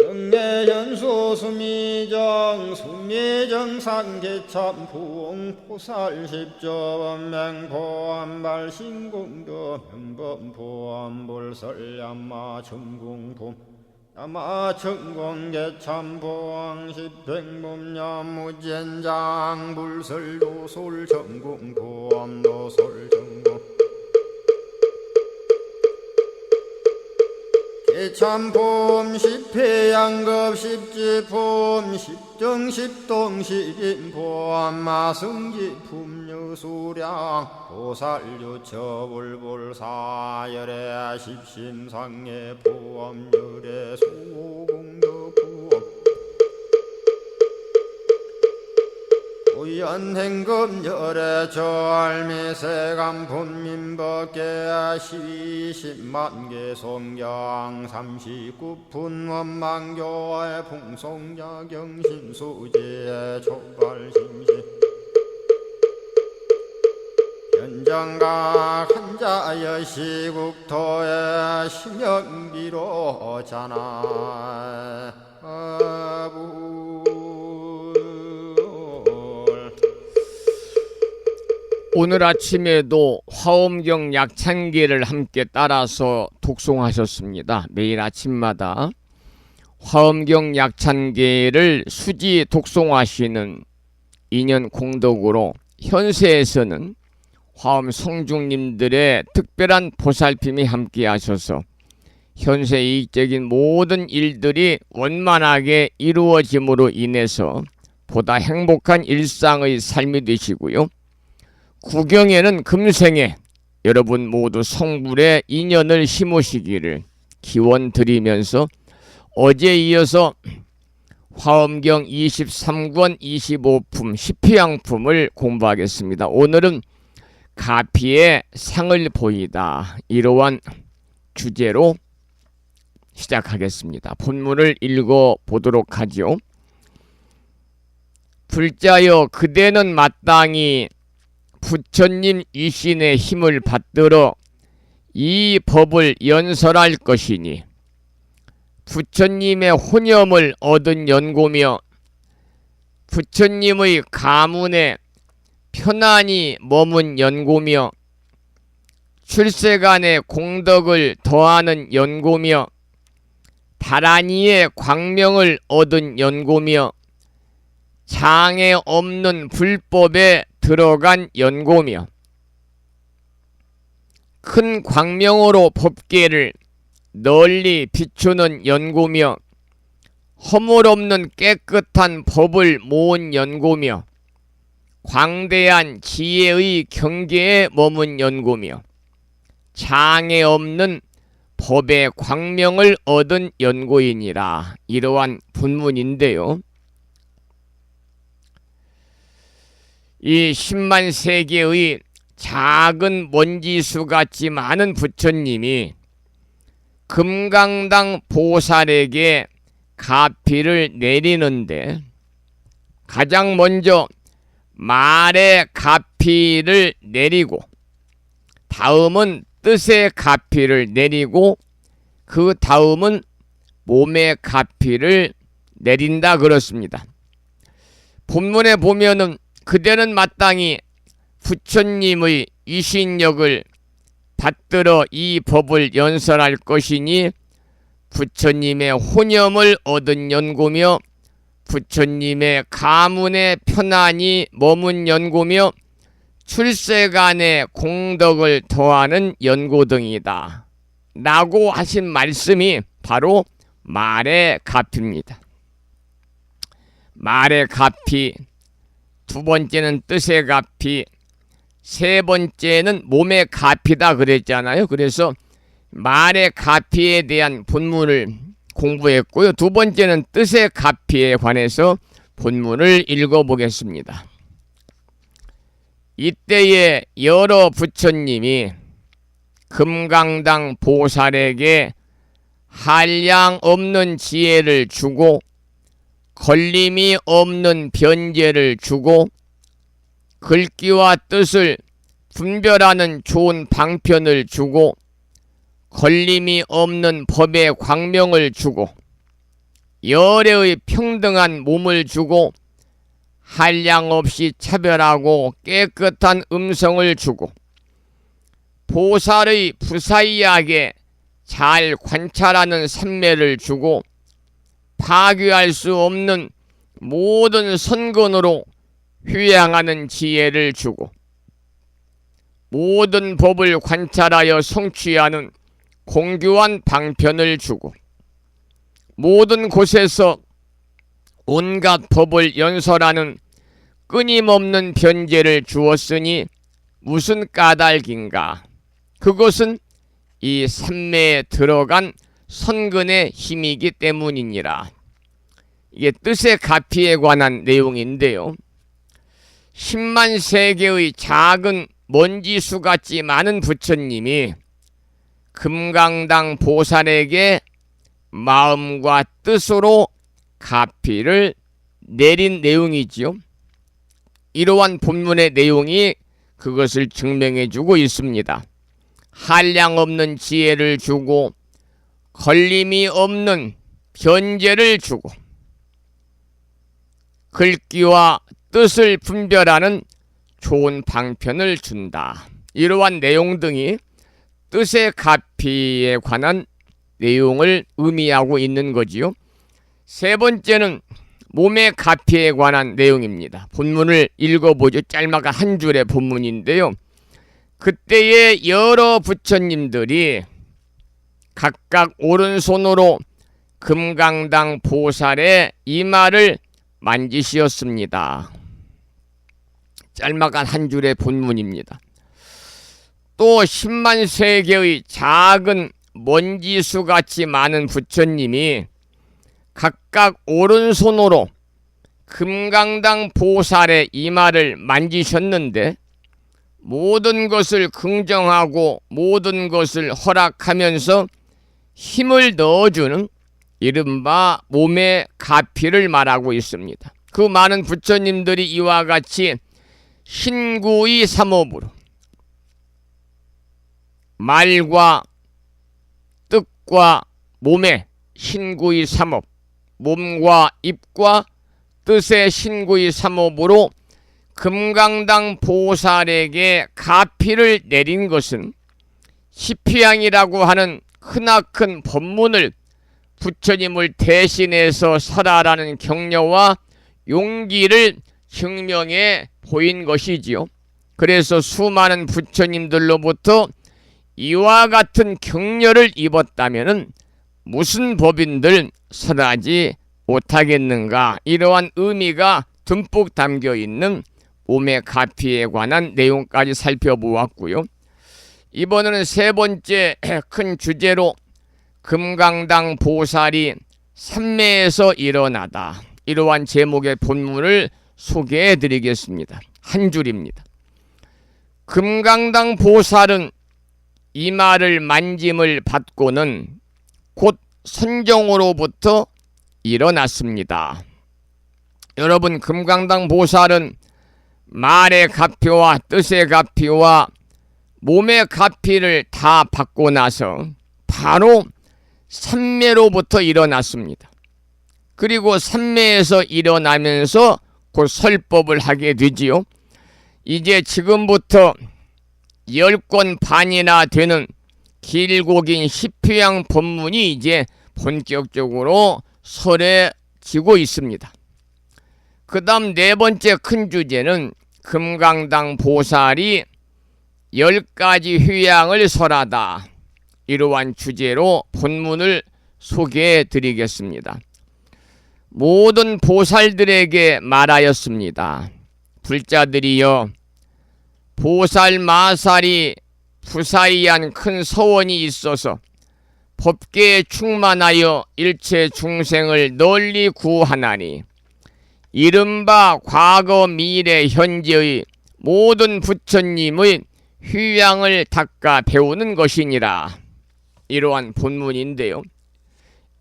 정례연수 수미정 수미정상계참풍 포살십조원맹포암발신공도 명범포암불설야마 천궁품 야마천공계참포항 십백문야무젠장 불설도솔천궁포암도솔천궁 참품 십회양급 십지품 십정십동 십인포함 마승지품 유수량 보살유처불불사열의 십심상의 포함열의 수공덕부엄 우연행급열의 저알미세간품민법계 시십만개 송경 39푼 원망교의 풍송야경신수지의 촉발심시 현정각 한자여 시국토의 심영비로 자나 오늘 아침에도 화엄경 약찬기를 함께 따라서 독송하셨습니다. 매일 아침마다 화엄경 약찬기를 수지 독송하시는 인연 공덕으로 현세에서는 화엄 성중님들의 특별한 보살핌이 함께 하셔서 현세 이익적인 모든 일들이 원만하게 이루어짐으로 인해서 보다 행복한 일상의 삶이 되시고요. 구경에는 금생에 여러분 모두 성불의 인연을 심으시기를 기원드리면서 어제에 이어서 화엄경 23권 25품 십희양품을 공부하겠습니다. 오늘은 가피의 상을 보이다, 이러한 주제로 시작하겠습니다. 본문을 읽어보도록 하죠. 불자여 그대는 마땅히 부처님 위신의 힘을 받들어 이 법을 연설할 것이니 부처님의 혼념을 얻은 연고며 부처님의 가문에 편안히 머문 연고며 출세간의 공덕을 더하는 연고며 다란이의 광명을 얻은 연고며 장애 없는 불법에 들어간 연고며 큰 광명으로 법계를 널리 비추는 연고며 허물 없는 깨끗한 법을 모은 연고며 광대한 지혜의 경계에 머문 연고며 장애 없는 법의 광명을 얻은 연고이니라. 이러한 본문인데요. 이 10만 세계의 작은 먼지수같이 많은 부처님이 금강당 보살에게 가피를 내리는데 가장 먼저 말의 가피를 내리고 다음은 뜻의 가피를 내리고 그 다음은 몸의 가피를 내린다 그렇습니다. 본문에 보면은 그대는 마땅히 부처님의 이신력을 받들어 이 법을 연설할 것이니 부처님의 혼념을 얻은 연고며 부처님의 가문의 편안이 머문 연고며 출세간의 공덕을 더하는 연고 등이다 라고 하신 말씀이 바로 말의 가피입니다. 말의 가피, 두 번째는 뜻의 가피, 세 번째는 몸의 가피다 그랬잖아요. 그래서 말의 가피에 대한 본문을 공부했고요. 두 번째는 뜻의 가피에 관해서 본문을 읽어보겠습니다. 이때에 여러 부처님이 금강당 보살에게 한량 없는 지혜를 주고 걸림이 없는 변제를 주고 글귀와 뜻을 분별하는 좋은 방편을 주고 걸림이 없는 법의 광명을 주고 열애의 평등한 몸을 주고 한량 없이 차별하고 깨끗한 음성을 주고 보살의 부사이하게 잘 관찰하는 삼매를 주고 파괴할 수 없는 모든 선근으로 휴양하는 지혜를 주고 모든 법을 관찰하여 성취하는 공교한 방편을 주고 모든 곳에서 온갖 법을 연설하는 끊임없는 변제를 주었으니 무슨 까닭인가? 그것은 이 삼매에 들어간 선근의 힘이기 때문이니라. 이게 뜻의 가피에 관한 내용인데요. 10만 세계의 작은 먼지수같이 많은 부처님이 금강당 보살에게 마음과 뜻으로 가피를 내린 내용이지요. 이러한 본문의 내용이 그것을 증명해주고 있습니다. 한량 없는 지혜를 주고 걸림이 없는 변제를 주고 글귀와 뜻을 분별하는 좋은 방편을 준다. 이러한 내용 등이 뜻의 가피에 관한 내용을 의미하고 있는 거지요. 세 번째는 몸의 가피에 관한 내용입니다. 본문을 읽어보죠. 짤막한 한 줄의 본문인데요. 그때의 여러 부처님들이 각각 오른손으로 금강당 보살의 이마를 만지시었습니다. 짤막한 한 줄의 본문입니다. 또 10만 세계의 작은 먼지수같이 많은 부처님이 각각 오른손으로 금강당 보살의 이마를 만지셨는데 모든 것을 긍정하고 모든 것을 허락하면서 힘을 넣어주는 이른바 몸의 가피를 말하고 있습니다. 그 많은 부처님들이 이와 같이 신구의 삼업으로 말과 뜻과 몸의 신구의 삼업, 몸과 입과 뜻의 신구의 삼업으로 금강당 보살에게 가피를 내린 것은 시피양이라고 하는 크나큰 법문을 부처님을 대신해서 설하라는 격려와 용기를 증명해 보인 것이지요. 그래서 수많은 부처님들로부터 이와 같은 격려를 입었다면은 무슨 법인들 설하지 못하겠는가? 이러한 의미가 듬뿍 담겨 있는 몸의 가피에 관한 내용까지 살펴보았고요. 이번에는 세 번째 큰 주제로 금강당 보살이 삼매에서 일어나다. 이러한 제목의 본문을 소개해 드리겠습니다. 한 줄입니다. 금강당 보살은 이마를 만짐을 받고는 곧 선정으로부터 일어났습니다. 여러분, 금강당 보살은 말의 가피와 뜻의 가피와 몸의 가피를 다 받고 나서 바로 삼매로부터 일어났습니다. 그리고 삼매에서 일어나면서 곧 설법을 하게 되지요. 이제 지금부터 10권 반이나 되는 길고 긴 십휴양 법문이 이제 본격적으로 설해지고 있습니다. 그 다음 네 번째 큰 주제는 금강당 보살이 10가지 휴양을 설하다. 이러한 주제로 본문을 소개해 드리겠습니다. 모든 보살들에게 말하였습니다. 불자들이여, 보살 마살이 부사이한 큰 서원이 있어서 법계에 충만하여 일체 중생을 널리 구하나니 이른바 과거 미래 현재의 모든 부처님의 휴양을 닦아 배우는 것이니라. 이러한 본문인데요.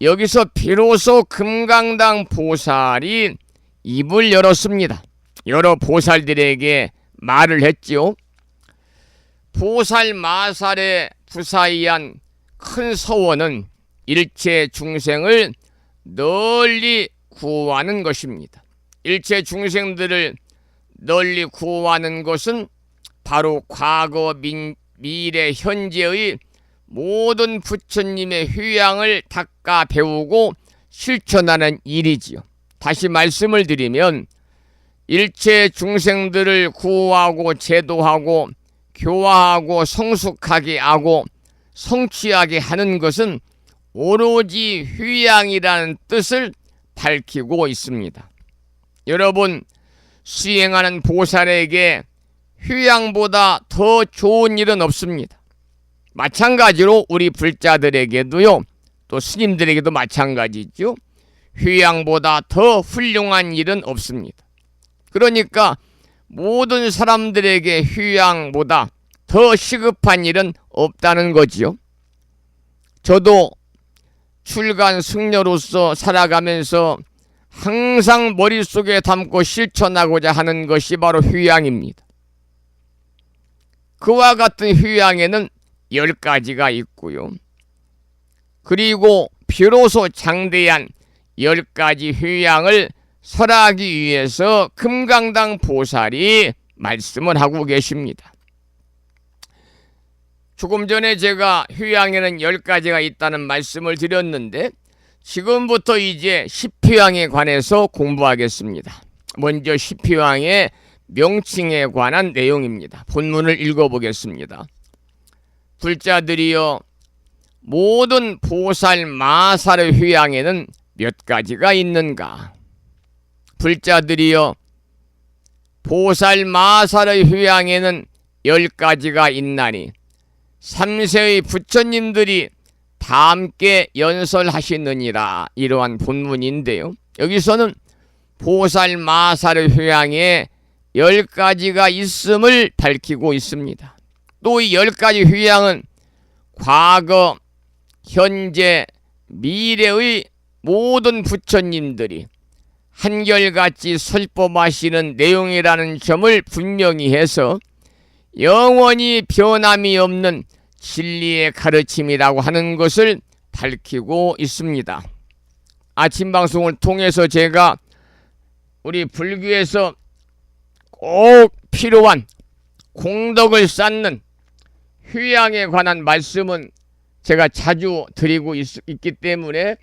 여기서 비로소 금강당 보살이 입을 열었습니다. 여러 보살들에게 말을 했지요. 보살 마살의 부사이한 큰 서원은 일체 중생을 널리 구하는 것입니다. 일체 중생들을 널리 구하는 것은 바로 과거, 미래, 현재의 모든 부처님의 휴양을 닦아 배우고 실천하는 일이지요. 다시 말씀을 드리면 일체 중생들을 구하고 제도하고 교화하고 성숙하게 하고 성취하게 하는 것은 오로지 휴양이라는 뜻을 밝히고 있습니다. 여러분, 수행하는 보살에게 휴양보다 더 좋은 일은 없습니다. 마찬가지로 우리 불자들에게도요, 또 스님들에게도 마찬가지죠. 휴양보다 더 훌륭한 일은 없습니다. 그러니까 모든 사람들에게 휴양보다 더 시급한 일은 없다는 거지요. 저도 출간 승려로서 살아가면서 항상 머릿속에 담고 실천하고자 하는 것이 바로 휴양입니다. 그와 같은 휴양에는 10가지가 있고요. 그리고 비로소 장대한 10가지 휴양을 설하기 위해서 금강당 보살이 말씀을 하고 계십니다. 조금 전에 제가 휴양에는 10가지가 있다는 말씀을 드렸는데 지금부터 이제 십휴양에 관해서 공부하겠습니다. 먼저 십휴양의 명칭에 관한 내용입니다. 본문을 읽어보겠습니다. 불자들이여, 모든 보살 마살의 휴양에는 몇 가지가 있는가? 불자들이여, 보살 마살의 휴양에는 10가지가 있나니 3세의 부처님들이 다 함께 연설하시느니라. 이러한 본문인데요. 여기서는 보살 마살의 휴양에 10가지가 있음을 밝히고 있습니다. 또 이 10가지 휴양은 과거, 현재, 미래의 모든 부처님들이 한결같이 설법하시는 내용이라는 점을 분명히 해서 영원히 변함이 없는 진리의 가르침이라고 하는 것을 밝히고 있습니다. 아침 방송을 통해서 제가 우리 불교에서 꼭 필요한 공덕을 쌓는 휴양에 관한 말씀은 제가 자주 드리고 있기 때문에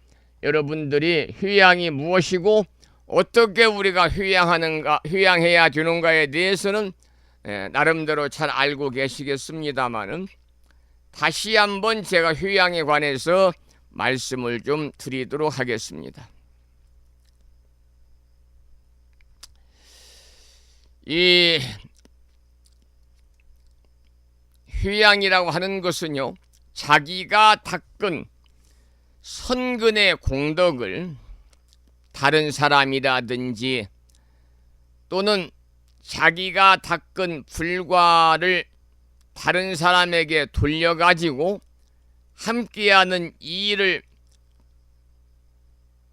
여러분들이 휴양이 무엇이고 어떻게 우리가 휴양해야 되는가에 대해서는 나름대로 잘 알고 계시겠습니다만은 다시 한번 제가 휴양에 관해서 말씀을 좀 드리도록 하겠습니다. 이 휴양이라고 하는 것은요, 자기가 닦은 선근의 공덕을 다른 사람이라든지 또는 자기가 닦은 불과를 다른 사람에게 돌려가지고 함께하는 이 일을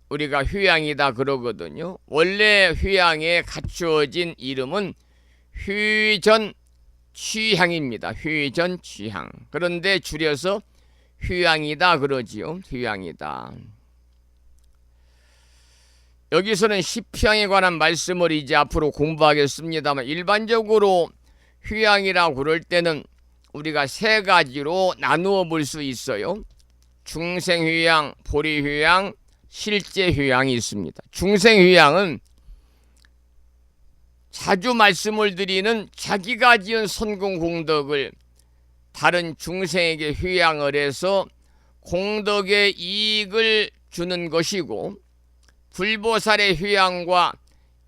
우리가 휴양이다 그러거든요. 원래 휴양에 갖추어진 이름은 휴전취향입니다. 휴전취향. 그런데 줄여서 휴양이다 그러지요. 휴양이다. 여기서는 시피양에 관한 말씀을 이제 앞으로 공부하겠습니다만, 일반적으로 휴양이라고 그럴 때는 우리가 세 가지로 나누어 볼 수 있어요. 중생휴양, 보리휴양, 실제휴양이 있습니다. 중생휴양은 자주 말씀을 드리는 자기가 지은 선공공덕을 다른 중생에게 휴양을 해서 공덕의 이익을 주는 것이고, 불보살의 휴양과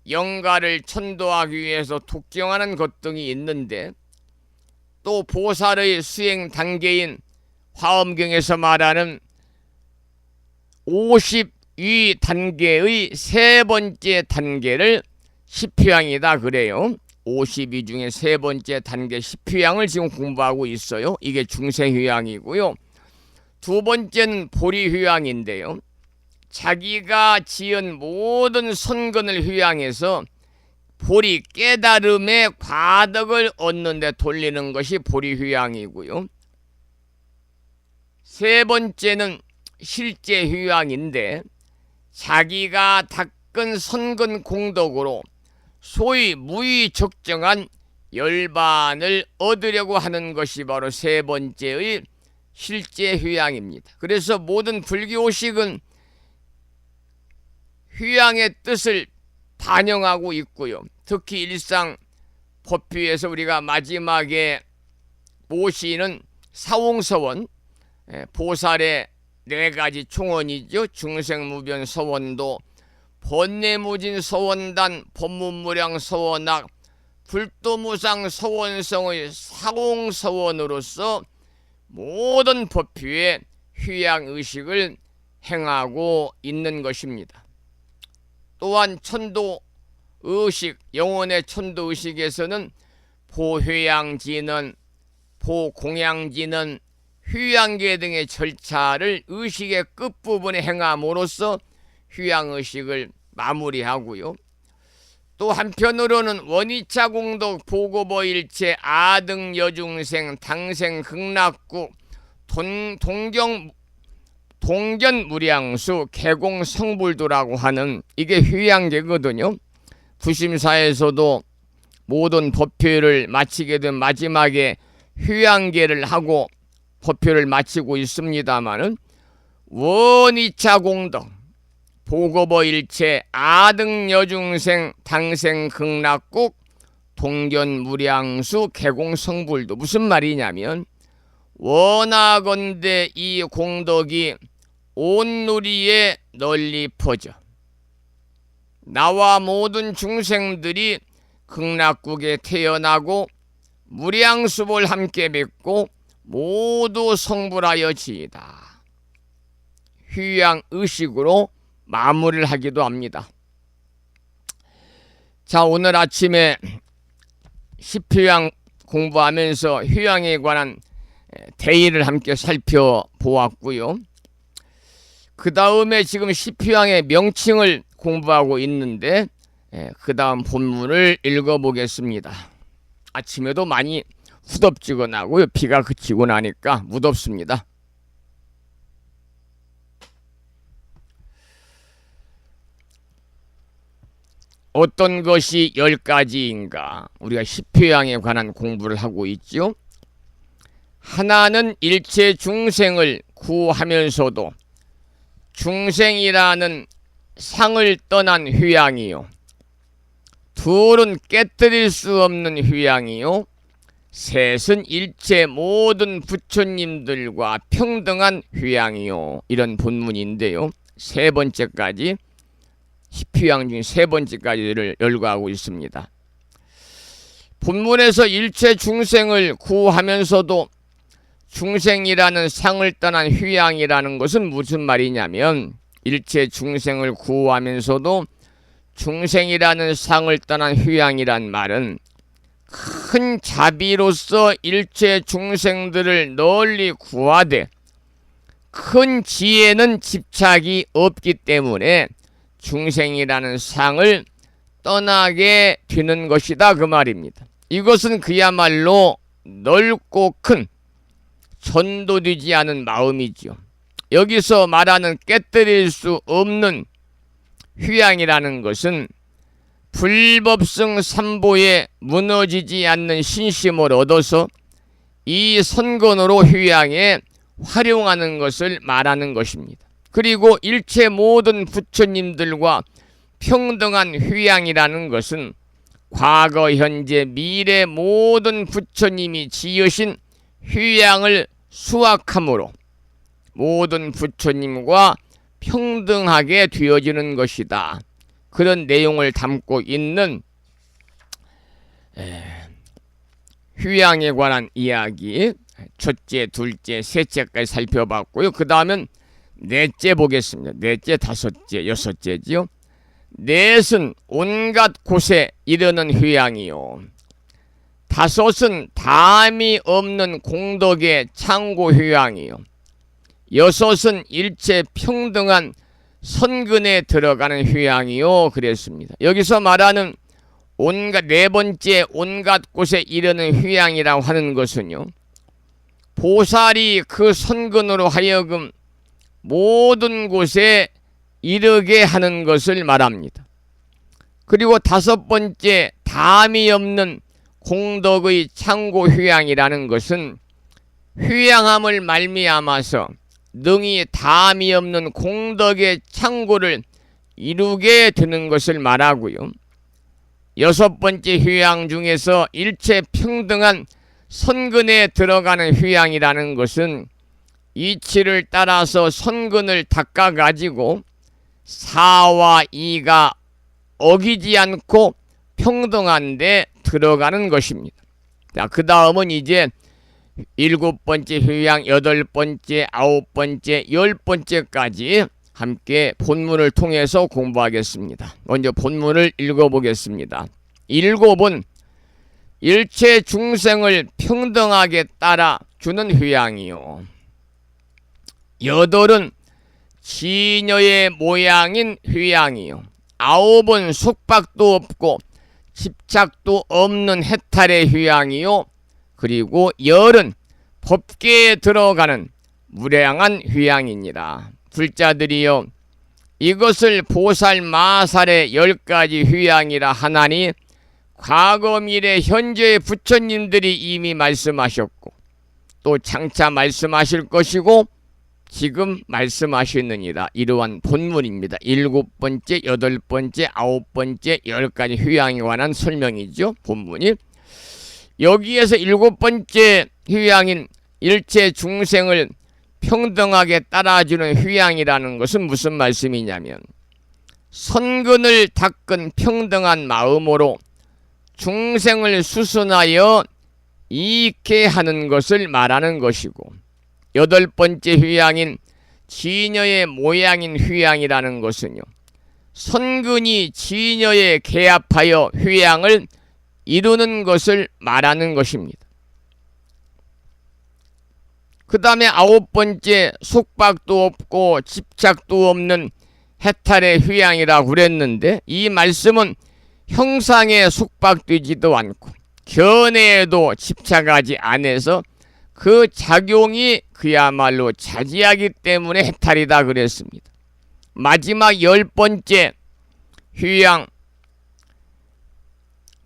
영가를 천도하기 위해서 독경하는 것 등이 있는데, 또 보살의 수행 단계인 화엄경에서 말하는 50위 단계의 세 번째 단계를 십휴양이다 그래요. 52 중에 세 번째 단계 십휴양을 지금 공부하고 있어요. 이게 중생휴양이고요. 두 번째는 보리휴양인데요. 자기가 지은 모든 선근을 휴양해서 보리 깨달음의 과덕을 얻는 데 돌리는 것이 보리휴양이고요. 세 번째는 실제휴양인데, 자기가 닦은 선근 공덕으로 소위 무의 적정한 열반을 얻으려고 하는 것이 바로 세 번째의 실제휴양입니다. 그래서 모든 불교식은 휴양의 뜻을 반영하고 있고요. 특히 일상 법규에서 우리가 마지막에 모시는 사홍서원, 보살의 네 가지 총원이죠. 중생무변 서원도, 번뇌무진 서원단, 법문무량 서원학, 불도무상 서원성의 사홍서원으로서 모든 법규에 휴양의식을 행하고 있는 것입니다. 또한 천도의식, 영혼의 천도의식에서는 보휴양진언, 보공양진언, 휴양계 등의 절차를 의식의 끝부분에 행함으로써 휴양의식을 마무리하고요. 또 한편으로는 원이차 공덕, 보고보일체, 아등 여중생, 당생 극락국, 동견무량수, 개공성불도라고 하는 이게 휴양계거든요. 부심사에서도 모든 법표를 마치게 된 마지막에 휴양계를 하고 법표를 마치고 있습니다마는, 원이차 공덕, 보고보일체, 아등여중생, 당생극락국, 동견무량수, 개공성불도 무슨 말이냐면, 원하건대 이 공덕이 온 누리에 널리 퍼져 나와 모든 중생들이 극락국에 태어나고 무량수를 함께 맺고 모두 성불하여지이다. 휴양의식으로 마무리를 하기도 합니다. 자, 오늘 아침에 십휴양 공부하면서 휴양에 관한 대의를 함께 살펴보았고요. 그 다음에 지금 십휴양의 명칭을 공부하고 있는데, 그 다음 본문을 읽어보겠습니다. 아침에도 많이 후덥지근하고요. 비가 그치고 나니까 무덥습니다. 어떤 것이 10가지인가? 우리가 십휴양에 관한 공부를 하고 있죠. 하나는 일체 중생을 구하면서도 중생이라는 상을 떠난 휴양이요. 둘은 깨뜨릴 수 없는 휴양이요. 셋은 일체 모든 부처님들과 평등한 휴양이요. 이런 본문인데요. 세 번째까지, 십휴양 중 세 번째까지를 열거하고 있습니다. 본문에서 일체 중생을 구하면서도 중생이라는 상을 떠난 휴양이라는 것은 무슨 말이냐면 일체 중생을 구호하면서도 중생이라는 상을 떠난 휴양이란 말은 큰 자비로서 일체 중생들을 널리 구하되 큰 지혜는 집착이 없기 때문에 중생이라는 상을 떠나게 되는 것이다 그 말입니다. 이것은 그야말로 넓고 큰 전도되지 않은 마음이지요. 여기서 말하는 깨뜨릴 수 없는 휴양이라는 것은 불법성 삼보에 무너지지 않는 신심을 얻어서 이 선건으로 휴양에 활용하는 것을 말하는 것입니다. 그리고 일체 모든 부처님들과 평등한 휴양이라는 것은 과거, 현재, 미래 모든 부처님이 지으신 휴양을 수확함으로 모든 부처님과 평등하게 되어지는 것이다. 그런 내용을 담고 있는 휴양에 관한 이야기 첫째, 둘째, 셋째까지 살펴봤고요. 그 다음은 넷째 보겠습니다. 넷째, 다섯째, 여섯째지요. 넷은 온갖 곳에 이르는 휴양이요. 다섯은 담이 없는 공덕의 창고 휴양이요. 여섯은 일체 평등한 선근에 들어가는 휴양이요. 그랬습니다. 여기서 말하는 온갖 네 번째 온갖 곳에 이르는 휴양이라고 하는 것은요. 보살이 그 선근으로 하여금 모든 곳에 이르게 하는 것을 말합니다. 그리고 다섯 번째 담이 없는 공덕의 창고 휴양이라는 것은 휴양함을 말미암아서 능히 담이 없는 공덕의 창고를 이루게 되는 것을 말하고요. 여섯 번째 휴양 중에서 일체 평등한 선근에 들어가는 휴양이라는 것은 이치를 따라서 선근을 닦아가지고 사와 이가 어기지 않고 평등한데 들어가는 것입니다. 자, 그 다음은 이제 일곱 번째 휴양, 여덟 번째, 아홉 번째, 열 번째까지 함께 본문을 통해서 공부하겠습니다. 먼저 본문을 읽어보겠습니다. 일곱은 일체 중생을 평등하게 따라주는 휴양이요. 여덟은 지녀의 모양인 휴양이요. 아홉은 속박도 없고 집착도 없는 해탈의 휴양이요. 그리고 열은 법계에 들어가는 무량한 휴양이니라. 불자들이여, 이것을 보살 마살의 10가지 휴양이라 하나니 과거 미래 현재의 부처님들이 이미 말씀하셨고 또 장차 말씀하실 것이고 지금 말씀하시느니라. 이러한 본문입니다. 일곱 번째, 여덟 번째, 아홉 번째, 10가지 휴양에 관한 설명이죠. 본문이. 여기에서 일곱 번째 휴양인 일체 중생을 평등하게 따라주는 휴양이라는 것은 무슨 말씀이냐면 선근을 닦은 평등한 마음으로 중생을 수순하여 이익해 하는 것을 말하는 것이고, 여덟 번째 휴양인 지녀의 모양인 휴양이라는 것은요, 선근이 지녀에 개합하여 휴양을 이루는 것을 말하는 것입니다. 그 다음에 아홉 번째 속박도 없고 집착도 없는 해탈의 휴양이라고 그랬는데, 이 말씀은 형상에 속박되지도 않고 견해에도 집착하지 않아서 그 작용이 그야말로 자지하기 때문에 해탈이다 그랬습니다. 마지막 열 번째 휴양,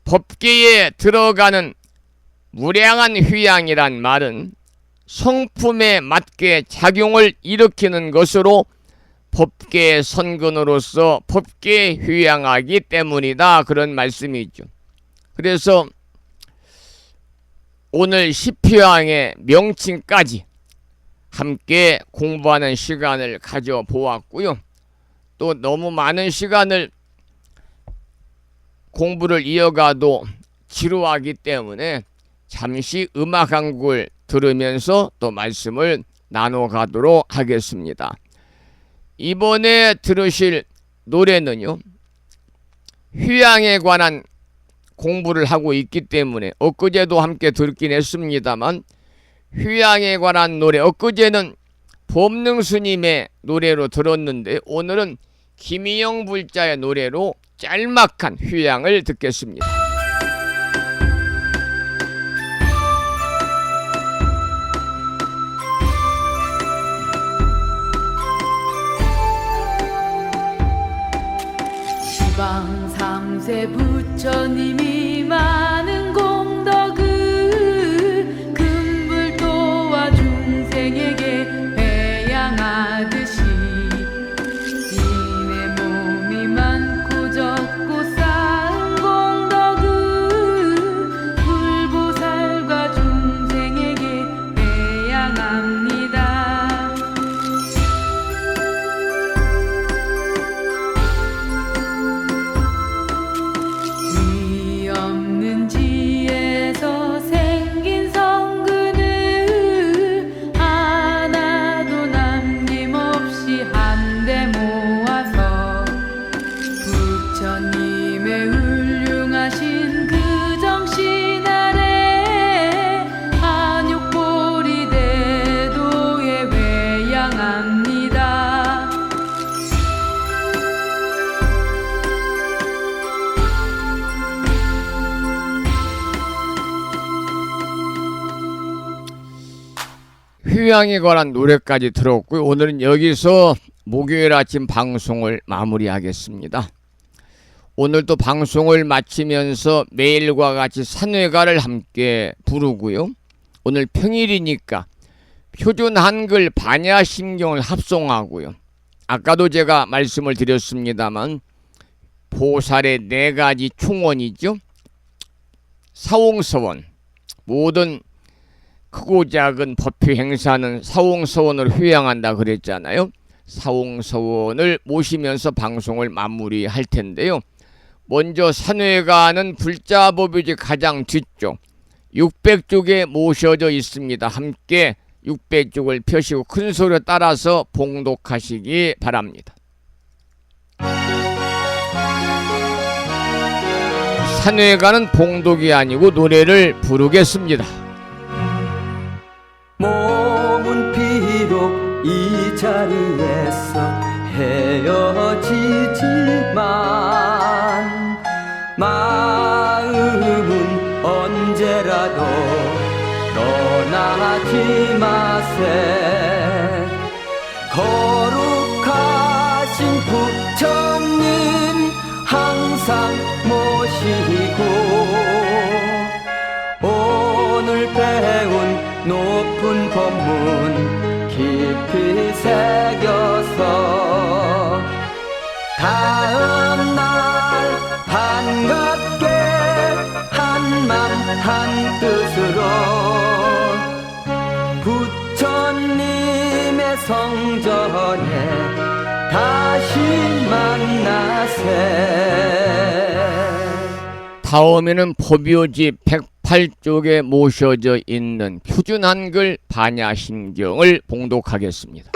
법계에 들어가는 무량한 휴양이란 말은 성품에 맞게 작용을 일으키는 것으로 법계의 선근으로서 법계에 휴양하기 때문이다, 그런 말씀이죠. 그래서 오늘 십휴양의 명칭까지 함께 공부하는 시간을 가져보았고요. 또 너무 많은 시간을 공부를 이어가도 지루하기 때문에 잠시 음악 한 곡을 들으면서 또 말씀을 나눠가도록 하겠습니다. 이번에 들으실 노래는요, 휴양에 관한 공부를 하고 있기 때문에 엊그제도 함께 듣긴 했습니다만, 휴양에 관한 노래 엊그제는 법능 스님의 노래로 들었는데 오늘은 김희영 불자의 노래로 짤막한 휴양을 듣겠습니다. 지방 3세 부처님이 많은 공덕을 금불도와 중생에게 배양하듯이 이내 몸이 많고 적고 쌓은 공덕을 불보살과 중생에게 배양합니다. 이 없는 지에서 생긴 성근을 하나도 남김없이 한데 모아서 부처님의 훌륭하신 그 정신 아래 한욕보리 대도에 외양합니다. 휴양에 관한 노래까지 들었고요. 오늘은 여기서 목요일 아침 방송을 마무리하겠습니다. 오늘도 방송을 마치면서 매일과 같이 산회가를 함께 부르고요. 오늘 평일이니까 표준 한글 반야심경을 합송하고요. 아까도 제가 말씀을 드렸습니다만 보살의 4가지 총원이죠. 사홍서원, 모든 크고 작은 법회 행사는 사홍서원을 휴양한다 그랬잖아요. 사홍서원을 모시면서 방송을 마무리할 텐데요. 먼저 산회가는 불자법유지 가장 뒤쪽 600쪽에 모셔져 있습니다. 함께 600쪽을 펴시고 큰 소리로 따라서 봉독하시기 바랍니다. 산회가는 봉독이 아니고 노래를 부르겠습니다. 몸은 비록 이 자리에서 헤어지지만 마음은 언제라도 떠나지 마세. 거룩하신 부처님 항상 모시고 오늘 배운 높은 법문 깊이 새겨서 다음날 반갑게 한맘 한뜻으로 부처님의 성전에 다시 만나세. 다음에는 법요지 108쪽에 모셔져 있는 표준 한글 반야심경을 봉독하겠습니다.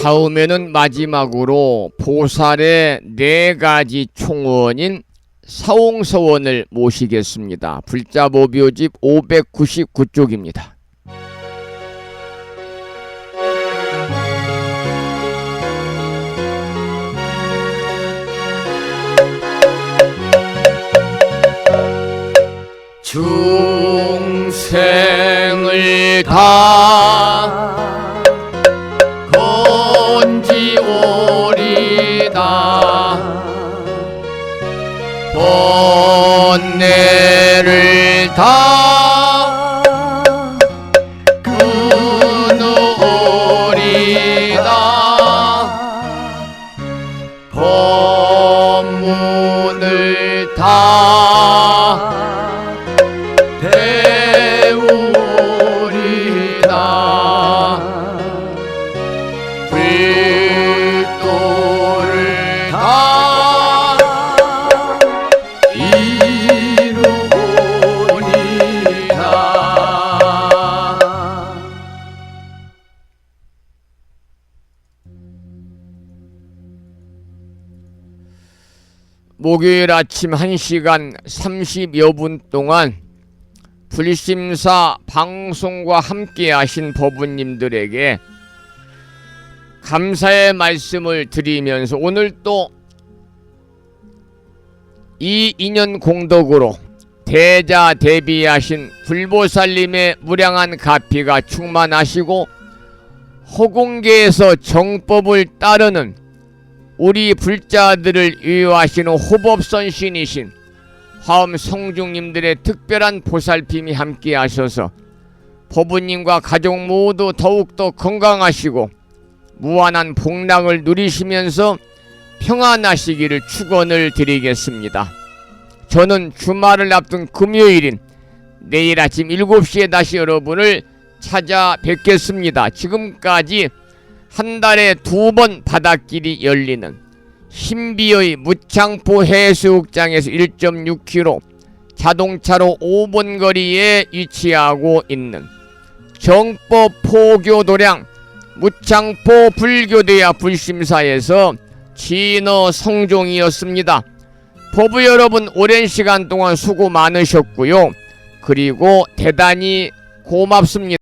다음에는 마지막으로 보살의 4가지 총원인 사옹서원을 모시겠습니다. 불자보묘집 599쪽입니다. 중생을 다 건지오리다 번뇌를 다 끊으오리다 법문을 다 배우리다 불도를 다 이루리다. 목요일 아침 1시간 30여 분 동안 불심사 방송과 함께 하신 법우님들에게 감사의 말씀을 드리면서 오늘 또 이 인연 공덕으로 대자대비하신 불보살님의 무량한 가피가 충만하시고 허공계에서 정법을 따르는 우리 불자들을 위로하시는 호법선신이신 화엄 성중님들의 특별한 보살핌이 함께 하셔서 법우님과 가족 모두 더욱더 건강하시고 무한한 복락을 누리시면서 평안하시기를 축원을 드리겠습니다. 저는 주말을 앞둔 금요일인 내일 아침 7시에 다시 여러분을 찾아뵙겠습니다. 지금까지 한 달에 2번 바닷길이 열리는 신비의 무창포 해수욕장에서 1.6km 자동차로 5분 거리에 위치하고 있는 정법 포교도량 무창포 불교대야 불심사에서 진어 성종이었습니다. 법부 여러분 오랜 시간 동안 수고 많으셨고요. 그리고 대단히 고맙습니다.